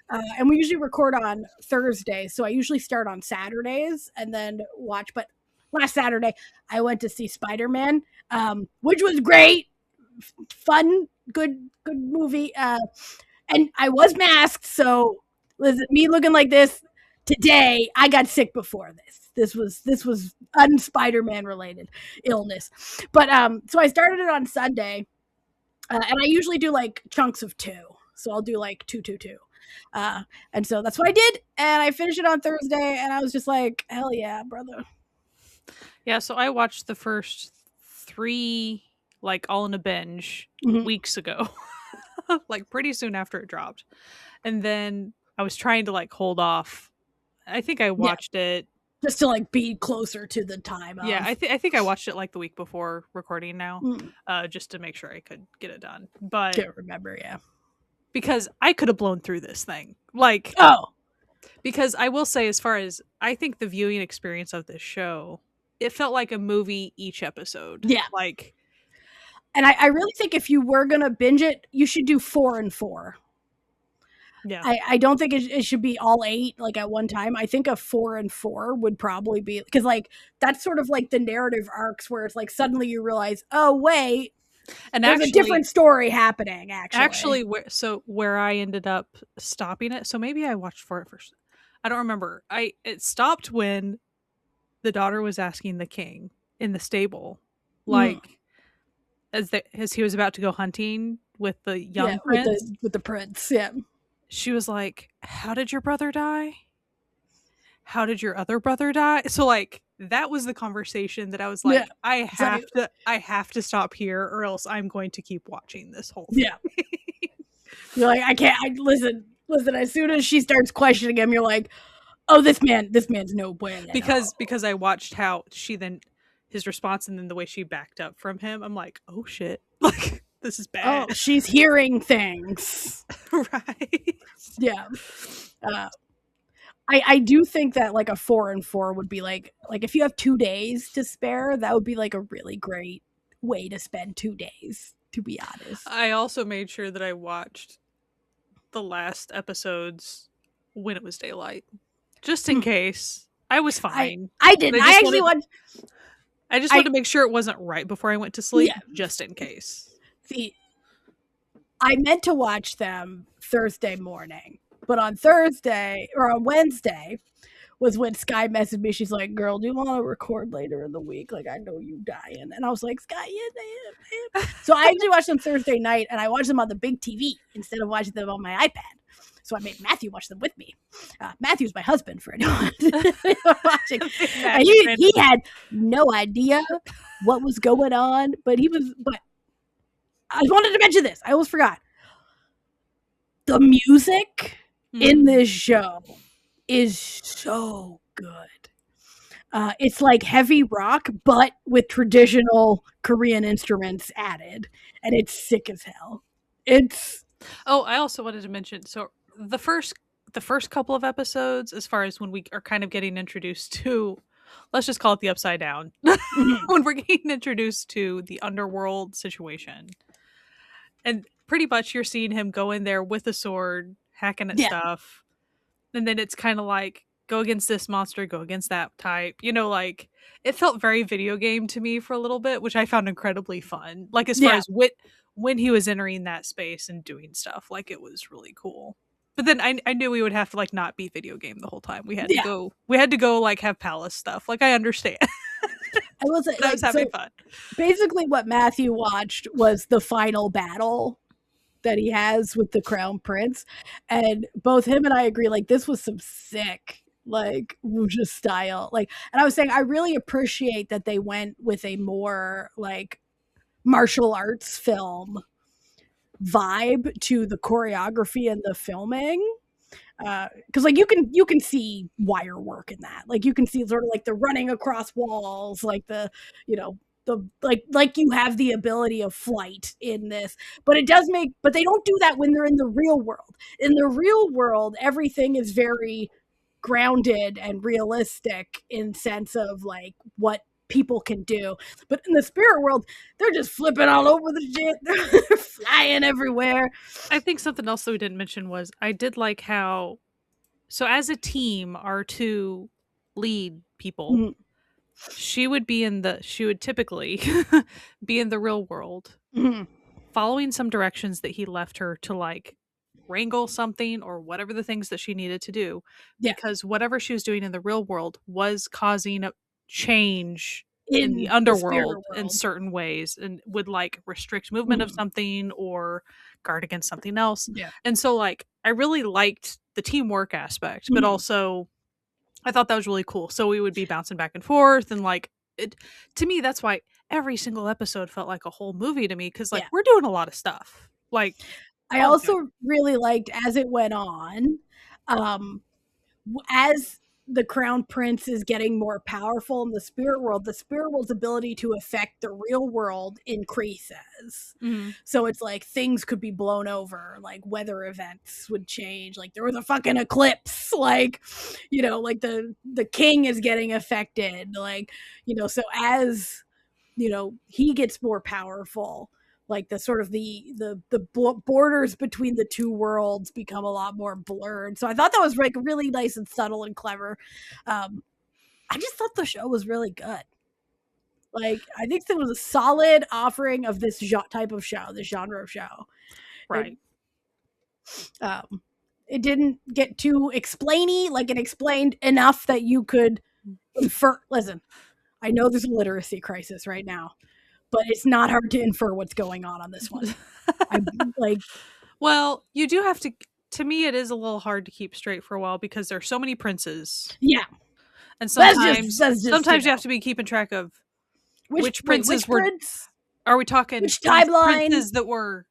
And we usually record on Thursdays, so I usually start on Saturdays and then watch. But last Saturday, I went to see Spider-Man, which was great, fun, good movie. And I was masked, so me looking like this today, I got sick before this. This was un-Spider-Man related illness. But so I started it on Sunday, and I usually do like chunks of 2. So I'll do like 2. And so that's what I did, and I finished it on Thursday, and I was just like, hell yeah, brother. Yeah, so I watched the first 3 like all in a binge weeks ago. Like pretty soon after it dropped. And then I was trying to like hold off. I think I watched it just to like be closer to the time. Yeah, I think I watched it like the week before recording now, just to make sure I could get it done. But can't remember, because I could have blown through this thing. Like, because I will say, as far as I think the viewing experience of this show, it felt like a movie each episode. Yeah, like, and I really think if you were gonna binge it, you should do 4 and 4. Yeah, I don't think it should be all 8 like at one time. I think a 4 and 4 would probably be, because like that's sort of like the narrative arcs where it's like suddenly you realize, oh wait, and there's a different story happening. Actually, where I ended up stopping it. So maybe I watched 4 at first. I don't remember. It stopped when the daughter was asking the king in the stable, like as he was about to go hunting with the young prince. With the prince. Yeah. She was like, "How did your brother die? How did your other brother die?" So like that was the conversation that I was like, I have to stop here or else I'm going to keep watching this whole thing. Yeah. You're like, I can't listen, as soon as she starts questioning him, you're like, oh, this man's no bueno. Because I watched how his response and then the way she backed up from him, I'm like, oh shit. Like this is bad. Oh, she's hearing things. Right. Yeah. I do think that like a 4 and 4 would be like if you have 2 days to spare, that would be like a really great way to spend 2 days, to be honest. I also made sure that I watched the last episodes when it was daylight, just in case. I was fine. I didn't. I actually wanted to make sure it wasn't right before I went to sleep, just in case. See, I meant to watch them Thursday morning, but on Thursday or on Wednesday was when Sky messaged me. She's like, "Girl, do you want to record later in the week? Like, I know you dying." And I was like, "Sky, yeah." So I actually watched them Thursday night, and I watched them on the big TV instead of watching them on my iPad. So I made Matthew watch them with me. Matthew's my husband for anyone watching. And he had no idea what was going on, but I wanted to mention this. I almost forgot. The music in this show is so good. It's like heavy rock, but with traditional Korean instruments added, and it's sick as hell. Oh, I also wanted to mention, so the first couple of episodes, as far as when we are kind of getting introduced to, let's just call it the Upside Down, when we're getting introduced to the underworld situation, and pretty much you're seeing him go in there with a sword, hacking at stuff, and then it's kind of like, go against this monster, go against that type, like it felt very video game to me for a little bit, which I found incredibly fun, like as far as when he was entering that space and doing stuff, like it was really cool. But then I knew we would have to like not be video game the whole time. We had to go like have palace stuff. Like I understand. I was having fun. Basically what Matthew watched was the final battle that he has with the Crown Prince. And both him and I agree, like this was some sick like wuxia style. Like, and I was saying I really appreciate that they went with a more like martial arts film vibe to the choreography and the filming, because like you can see wire work in that, like you can see sort of like the running across walls, like the like you have the ability of flight in this, but they don't do that when they're in the real world. In the real world, everything is very grounded and realistic in sense of like what people can do, but in the spirit world they're just flipping all over the shit. They're flying everywhere. I think something else that we didn't mention was I did like how, so as a team, our two lead people, she would typically be in the real world, following some directions that he left her to like wrangle something or whatever the things that she needed to do, because whatever she was doing in the real world was causing a change in the underworld in certain ways, and would like restrict movement of something or guard against something else. And so like I really liked the teamwork aspect, but also I thought that was really cool. So we would be bouncing back and forth, and like it, to me, that's why every single episode felt like a whole movie to me, because like we're doing a lot of stuff. Like I also really liked as it went on, as the Crown Prince is getting more powerful in the spirit world's ability to affect the real world increases. So it's like things could be blown over, like weather events would change, like there was a fucking eclipse, like like the king is getting affected, like so as he gets more powerful, like the sort of the borders between the two worlds become a lot more blurred. So I thought that was like really nice and subtle and clever. I just thought the show was really good. Like I think it was a solid offering of this type of show, this genre of show. Right. It didn't get too explainy. Like it explained enough that you could infer. Listen, I know there's a literacy crisis right now, but it's not hard to infer what's going on this one. I'm like, well, you do have to me it is a little hard to keep straight for a while because there's so many princes. Yeah. And sometimes you have to be keeping track of which princes were prince? Are we talking which timeline? Princes that were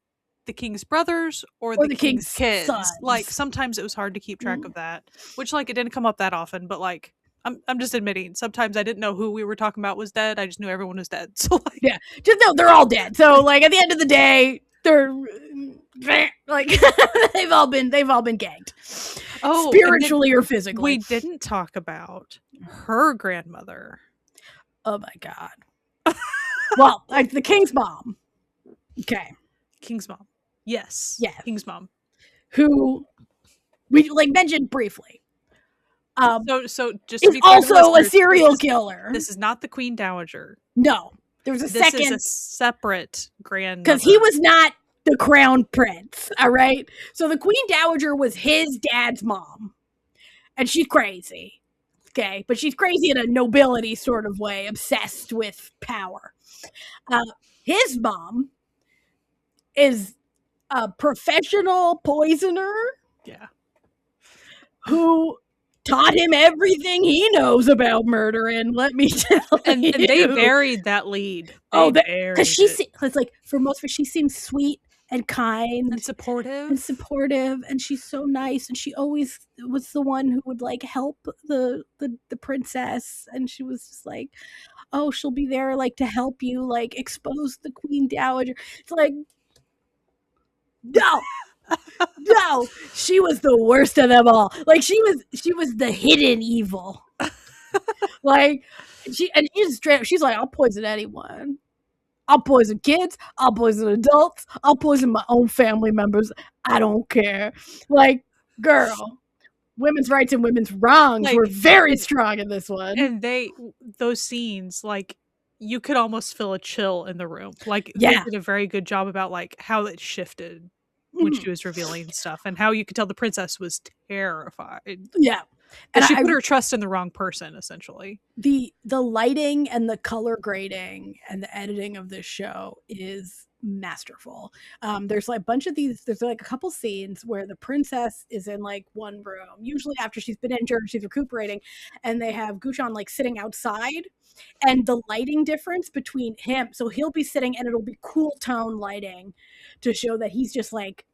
the king's brothers or the king's kids? Sons. Like sometimes it was hard to keep track of that, which like it didn't come up that often, but like I'm just admitting sometimes I didn't know who we were talking about was dead. I just knew everyone was dead. So like, yeah, just know they're all dead. So like at the end of the day, they're like they've all been ganked. Oh, spiritually or physically. We didn't talk about her grandmother. Oh my god. Well, like the king's mom. Okay. King's mom. Yes. Yeah. King's mom. Who we like mentioned briefly. So just to is be clear also a serial killer. This is not the Queen Dowager. No. There's a second. This is a separate grandmother. Because he was not the crown prince. All right. So the Queen Dowager was his dad's mom. And she's crazy. Okay. But she's crazy in a nobility sort of way, obsessed with power. His mom is a professional poisoner. Yeah. Who taught him everything he knows about murdering. Let me tell you. And they buried that lead. Because it's like for most of it, she seems sweet and kind and supportive, and she's so nice. And she always was the one who would like help the princess. And she was just like, oh, she'll be there like to help you, like expose the Queen Dowager. It's like, no, she was the worst of them all. Like she was the hidden evil. Like she's like, I'll poison anyone. I'll poison kids. I'll poison adults. I'll poison my own family members. I don't care. Like, girl, women's rights and women's wrongs were very strong in this one. And those scenes, like, you could almost feel a chill in the room. Like, they did a very good job about like how it shifted when she was revealing stuff, and how you could tell the princess was terrified. Yeah. And she put her trust in the wrong person, essentially. The lighting and the color grading and the editing of this show is masterful. There's like a bunch of these, there's like a couple scenes where the princess is in like one room, usually after she's been injured, she's recuperating, and they have Guchon like sitting outside, and the lighting difference between him, so he'll be sitting and it'll be cool tone lighting to show that he's just like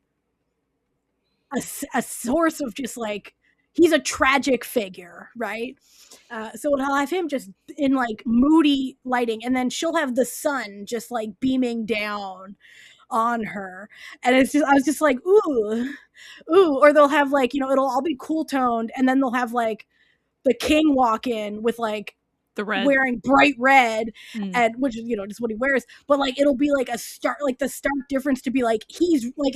a source of just like, he's a tragic figure, right? So I'll have him just in like moody lighting, and then she'll have the sun just like beaming down on her, and I was just like, ooh. Or they'll have like, it'll all be cool toned, and then they'll have like the king walk in with like the red, wearing bright red, and which is just what he wears, but like it'll be like the stark difference to be like, he's like,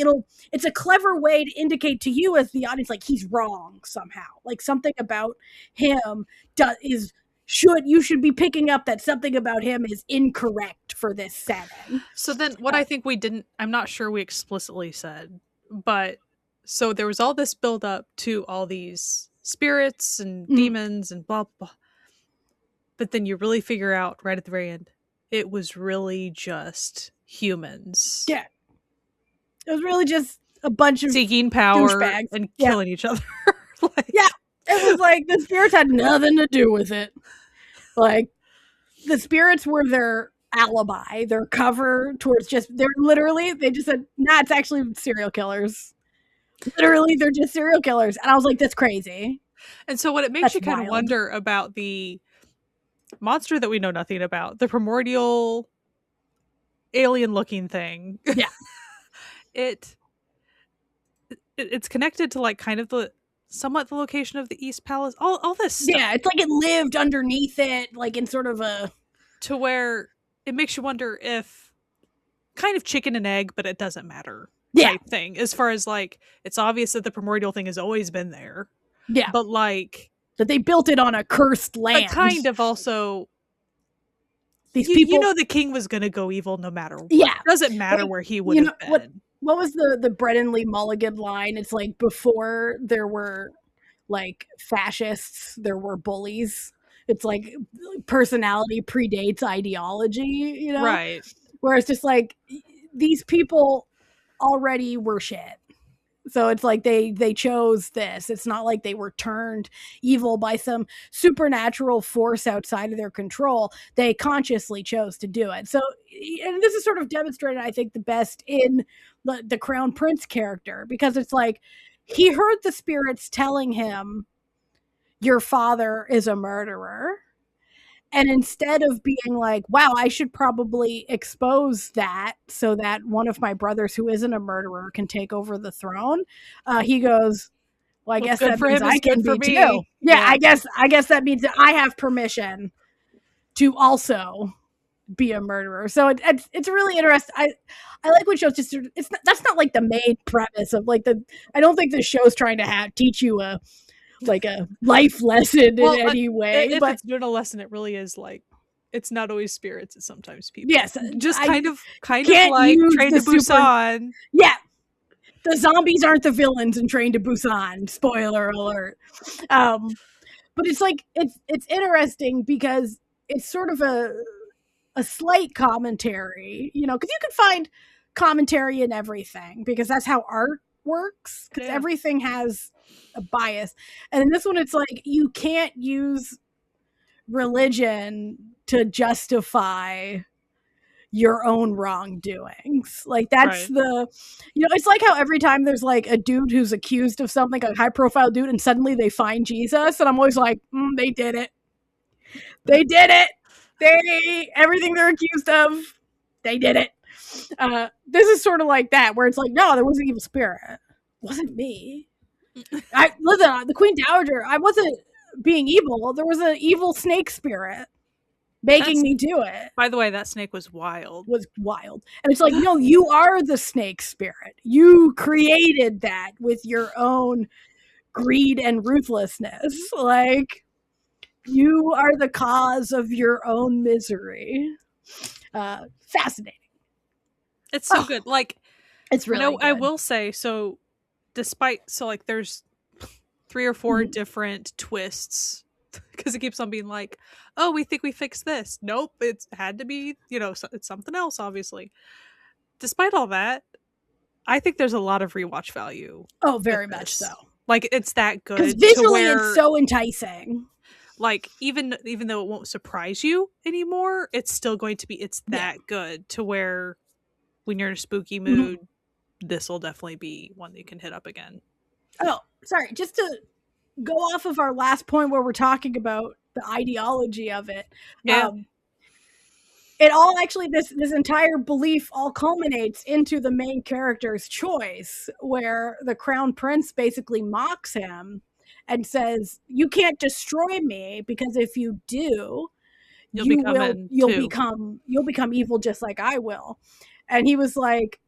it's a clever way to indicate to you as the audience like he's wrong somehow, like something about him you should be picking up that something about him is incorrect for this setting. So then what I think I'm not sure we explicitly said, but so there was all this build up to all these spirits and demons and blah blah. But then you really figure out right at the very end, it was really just humans. Yeah. It was really just a bunch of seeking power douchebags and killing each other. Yeah. It was like the spirits had nothing to do with it. Like the spirits were their alibi, their cover towards they just said, nah, it's actually serial killers. Literally, they're just serial killers. And I was like, that's crazy. And so what it makes you kind of wonder about the monster that we know nothing about, the primordial alien looking thing. Yeah. It's connected to like kind of somewhat the location of the East Palace, all this stuff. Yeah, it's like it lived underneath it, like in sort of to where it makes you wonder if kind of chicken and egg, but it doesn't matter type thing, as far as like, it's obvious that the primordial thing has always been there. Yeah. But like, that they built it on a cursed land. But kind of also, these people, the king was going to go evil no matter what. Yeah. It doesn't matter where he would have been. What was the Brennan Lee Mulligan line? It's like, before there were like fascists, there were bullies. it's like personality predates ideology, you know? Right. Where it's just like these people already were shit. So it's like they chose this. It's not like they were turned evil by some supernatural force outside of their control. They consciously chose to do it. So, and this is sort of demonstrated, I think, the best in the Crown Prince character, because it's like he heard the spirits telling him, your father is a murderer. And instead of being like, wow, I should probably expose that so that one of my brothers who isn't a murderer can take over the throne, he goes, well, I guess that means I can be too. Yeah, I guess that means that I have permission to also be a murderer. So it's really interesting. I like when shows just that's not like the main premise of like I don't think the show's trying to teach you a life lesson in any way. If but it's doing a lesson, it really is like it's not always spirits, it's sometimes people. Yes, just kind of like Train to Busan. Yeah, the zombies aren't the villains in Train to Busan. Spoiler alert. But it's like it's interesting because it's sort of a slight commentary, you know, because you can find commentary in everything because that's how art works. Because everything has a bias, and in this one it's like you can't use religion to justify your own wrongdoings. Like that's the, you know, it's like how every time there's like a dude who's accused of something, a high profile dude, and suddenly they find Jesus, and I'm always like, they did it, everything they're accused of, they did it. This is sort of like that, where it's like, no, there was an evil spirit, it wasn't me. Listen, the Queen Dowager, I wasn't being evil. There was an evil snake spirit making me do it. By the way, that snake was wild. And it's like, no, you are the snake spirit. You created that with your own greed and ruthlessness. Like, you are the cause of your own misery. Fascinating. It's so good. Like, it's really good. I will say, so like there's 3 or 4 different twists, because it keeps on being like, oh, we think we fixed this. Nope, it's had to be, you know, it's something else, obviously. Despite all that, I think there's a lot of rewatch value. Oh, very much so. Like, it's that good. Because visually it's so enticing. Like, even though it won't surprise you anymore, it's still going to be, it's that good to where when you're in a spooky mood, this will definitely be one that you can hit up again. Oh, sorry. Just to go off of our last point where we're talking about the ideology of it. Yeah. It all actually, this entire belief all culminates into the main character's choice, where the Crown Prince basically mocks him and says, you can't destroy me, because if you do, you'll become evil just like I will. And he was like,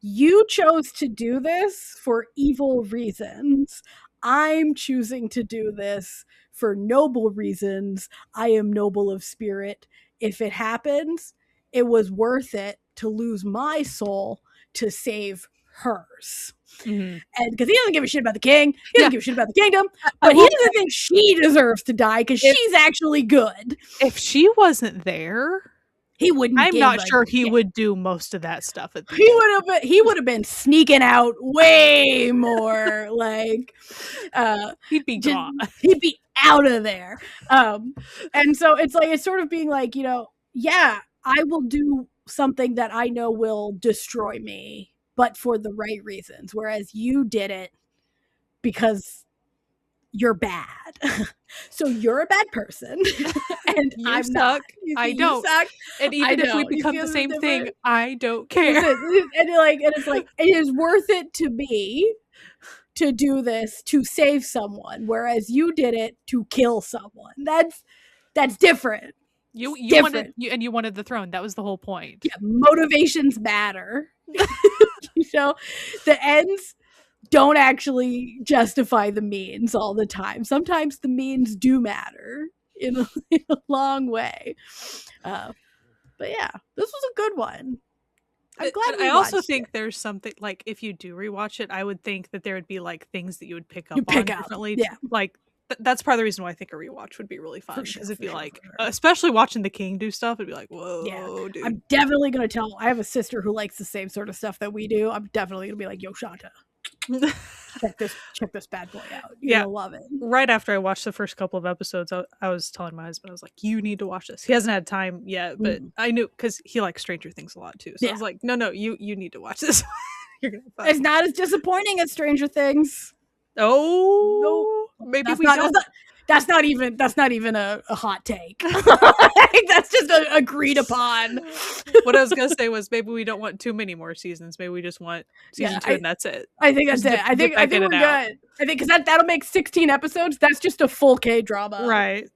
you chose to do this for evil reasons. I'm choosing to do this for noble reasons. I am noble of spirit. If it happens, it was worth it to lose my soul to save hers. And because he doesn't give a shit about the king, he doesn't give a shit about the kingdom, but he doesn't think she deserves to die because she's actually good. If she wasn't there, he wouldn't. I'm not sure he would do most of that stuff. He would have been sneaking out way more. Like, he'd be gone. He'd be out of there. And so it's like, it's sort of being like, you know, yeah, I will do something that I know will destroy me, but for the right reasons. Whereas you did it because you're bad. So you're a bad person. And you suck. I don't. Suck. And even if we become the same thing, I don't care. And it's like, it is worth it to me to do this to save someone, whereas you did it to kill someone. That's different. You wanted the throne. That was the whole point. Yeah, motivations matter. You know, the ends don't actually justify the means all the time. Sometimes the means do matter in a long way. But yeah, this was a good one. I'm glad. I also think there's something, like, if you do rewatch it, I would think that there would be like things that you would pick up on differently. Yeah. Like, that's part of the reason why I think a rewatch would be really fun. Because it'd be sure. especially watching the King do stuff, it'd be like, whoa, dude. I'm definitely going to tell, I have a sister who likes the same sort of stuff that we do. I'm definitely going to be like, yo, Shanta, check this bad boy out. You're gonna love it. Right after I watched the first couple of episodes, I was telling my husband, I was like, you need to watch this. He hasn't had time yet, but I knew, because he likes Stranger Things a lot too. So I was like, no, you need to watch this. You're gonna find it's not as disappointing as Stranger Things. Oh, no, maybe we don't. That's not even a hot take. That's just agreed upon. What I was gonna say was maybe we don't want too many more seasons. Maybe we just want season 2 and that's it. I think that's it. I think we're good. I think because that'll make 16 episodes. That's just a full KDrama. Right.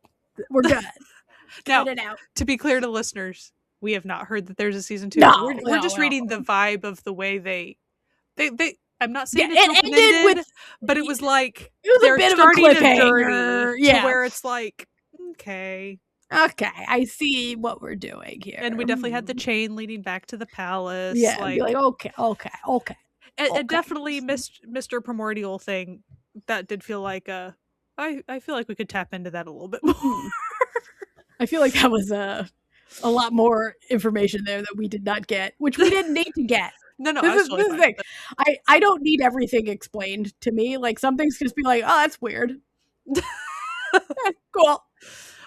We're good. Now, it out. To be clear to listeners, we have not heard that there's a season 2. No, we're just reading the vibe of the way they I'm not saying it ended with, but it was like it was a bit of a cliffhanger, to where it's like, okay, I see what we're doing here, and we definitely had the chain leading back to the palace. Like okay. And definitely Mr. Primordial thing that did feel like I feel like we could tap into that a little bit more. I feel like that was a lot more information there that we did not get, which we didn't need to get. No, this is the thing. I don't need everything explained to me. Like, some things just be like, oh, that's weird. Cool.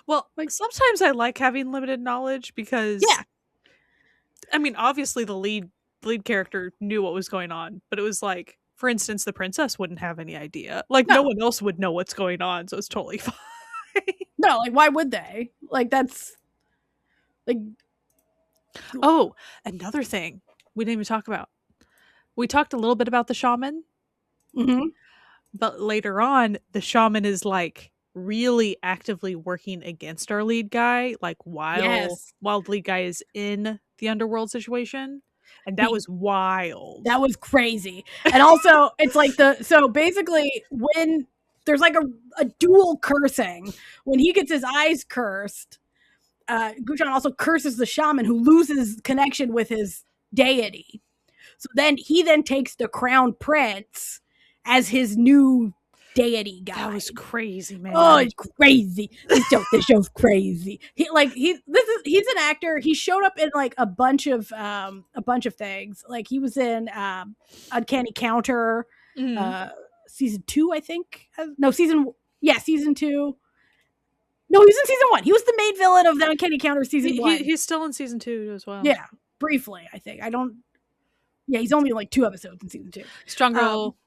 Well, like, sometimes I like having limited knowledge because, I mean, obviously the lead character knew what was going on, but it was like, for instance, the princess wouldn't have any idea. Like, no one else would know what's going on, so it's totally fine. No, like, why would they? Like, that's like. Oh, another thing we didn't even talk about. We talked a little bit about the shaman, but later on, the shaman is like really actively working against our lead guy, like while the lead guy is in the underworld situation, and that was wild. That was crazy. And also, it's like so basically when there's like a dual cursing, when he gets his eyes cursed, Guchan also curses the shaman, who loses connection with his deity. So then he takes the crown prince as his new deity guy. That was crazy, man. Oh, it's crazy. This show's crazy. He's an actor. He showed up in like a bunch of things. Like, he was in Uncanny Counter, season 2, I think. No, season 2. No, he was in season 1. He was the main villain of the Uncanny Counter season 1. He's still in season 2 as well. Yeah, briefly, I think. He's only like 2 episodes in season 2. Strong Girl,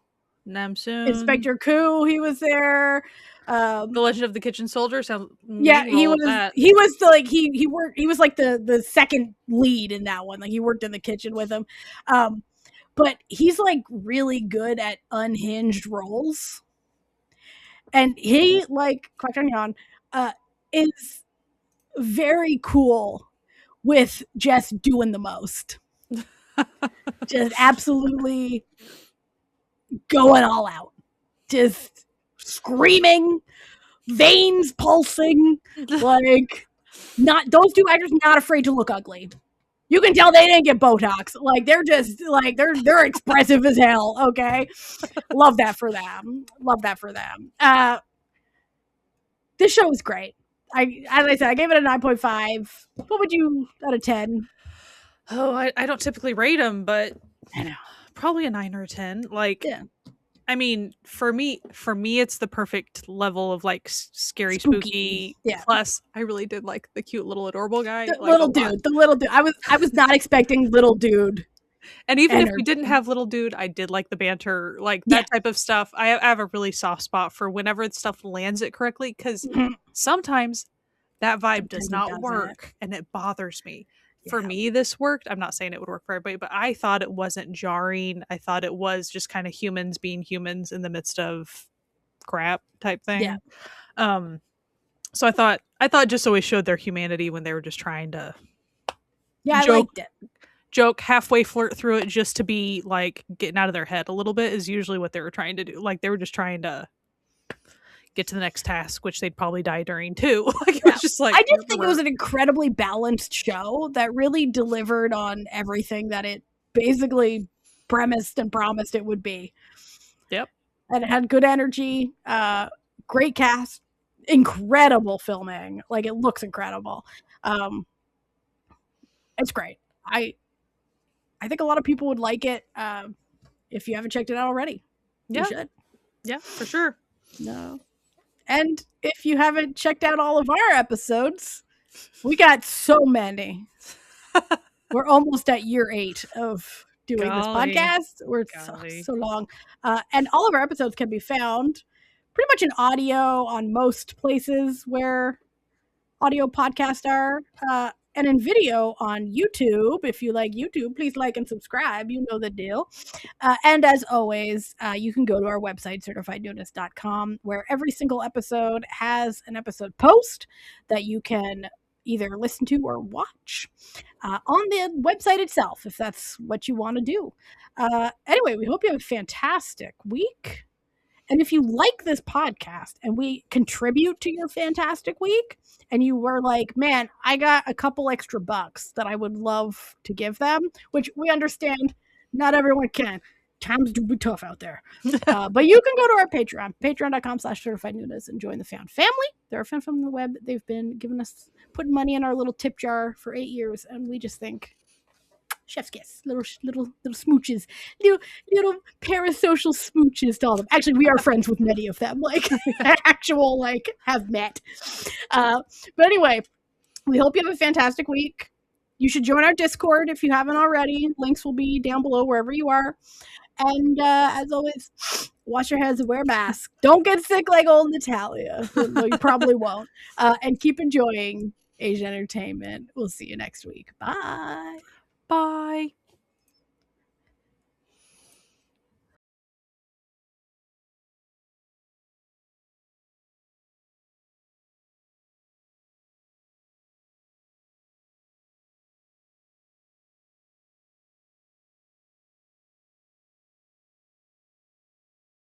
Namsoon, Inspector Ku, he was there. The Legend of the Kitchen Soldier. He was. He was the second lead in that one. Like, he worked in the kitchen with him. But he's like really good at unhinged roles, and he, like Kwak Jong-yeon, is very cool with just doing the most. Just absolutely going all out, just screaming, veins pulsing, like, not those 2 actors not afraid to look ugly. You can tell they didn't get Botox. Like, they're just like they're expressive as hell. Okay, love that for them. This show is great. As I said, I gave it a 9.5. What would you out of 10? Oh, I don't typically rate them, but I know, probably a 9 or a 10. Like, I mean, for me, it's the perfect level of like scary, spooky. Yeah. Plus, I really did like the cute little adorable guy. The little dude. I was not expecting little dude. And even if we didn't have little dude, I did like the banter, like that type of stuff. I have a really soft spot for whenever stuff lands it correctly, because sometimes that vibe does not work, and it bothers me. For me, this worked. I'm not saying it would work for everybody, but I thought it wasn't jarring. I thought it was just kind of humans being humans in the midst of crap type thing. Yeah. So I thought just always showed their humanity when they were just trying to I liked it. Joke, halfway flirt through it just to be like getting out of their head a little bit is usually what they were trying to do. Like, they were just trying to get to the next task, which they'd probably die during too. Like, it was just like, I just think it was an incredibly balanced show that really delivered on everything that it basically premised and promised it would be. Yep. And it had good energy, great cast, incredible filming. Like, it looks incredible. It's great. I think a lot of people would like it. If you haven't checked it out already, you should. Yeah, for sure. No. And if you haven't checked out all of our episodes, we got so many. We're almost at year 8 of doing this podcast. We're so long. And all of our episodes can be found pretty much in audio on most places where audio podcasts are. And in video on YouTube. If you like YouTube, please like and subscribe. You know the deal. And as always, you can go to our website, certifiednoonas.com, where every single episode has an episode post that you can either listen to or watch on the website itself, if that's what you want to do. Anyway, we hope you have a fantastic week. And if you like this podcast and we contribute to your fantastic week, and you were like, man, I got a couple extra bucks that I would love to give them, which we understand not everyone can. Times do be tough out there. But you can go to our Patreon, patreon.com/certifiednoonas, and join the fan family. They're a fan from the web. They've been giving us, putting money in our little tip jar for 8 years. And we just think, chef's kiss, little smooches, little parasocial smooches to all of them. Actually, we are friends with many of them, like actual, like, have met. But anyway, we hope you have a fantastic week. You should join our Discord if you haven't already. Links will be down below wherever you are. And as always, wash your hands and wear a mask. Don't get sick like old Natalia. Well, you probably won't. And keep enjoying Asian entertainment. We'll see you next week. Bye. Bye.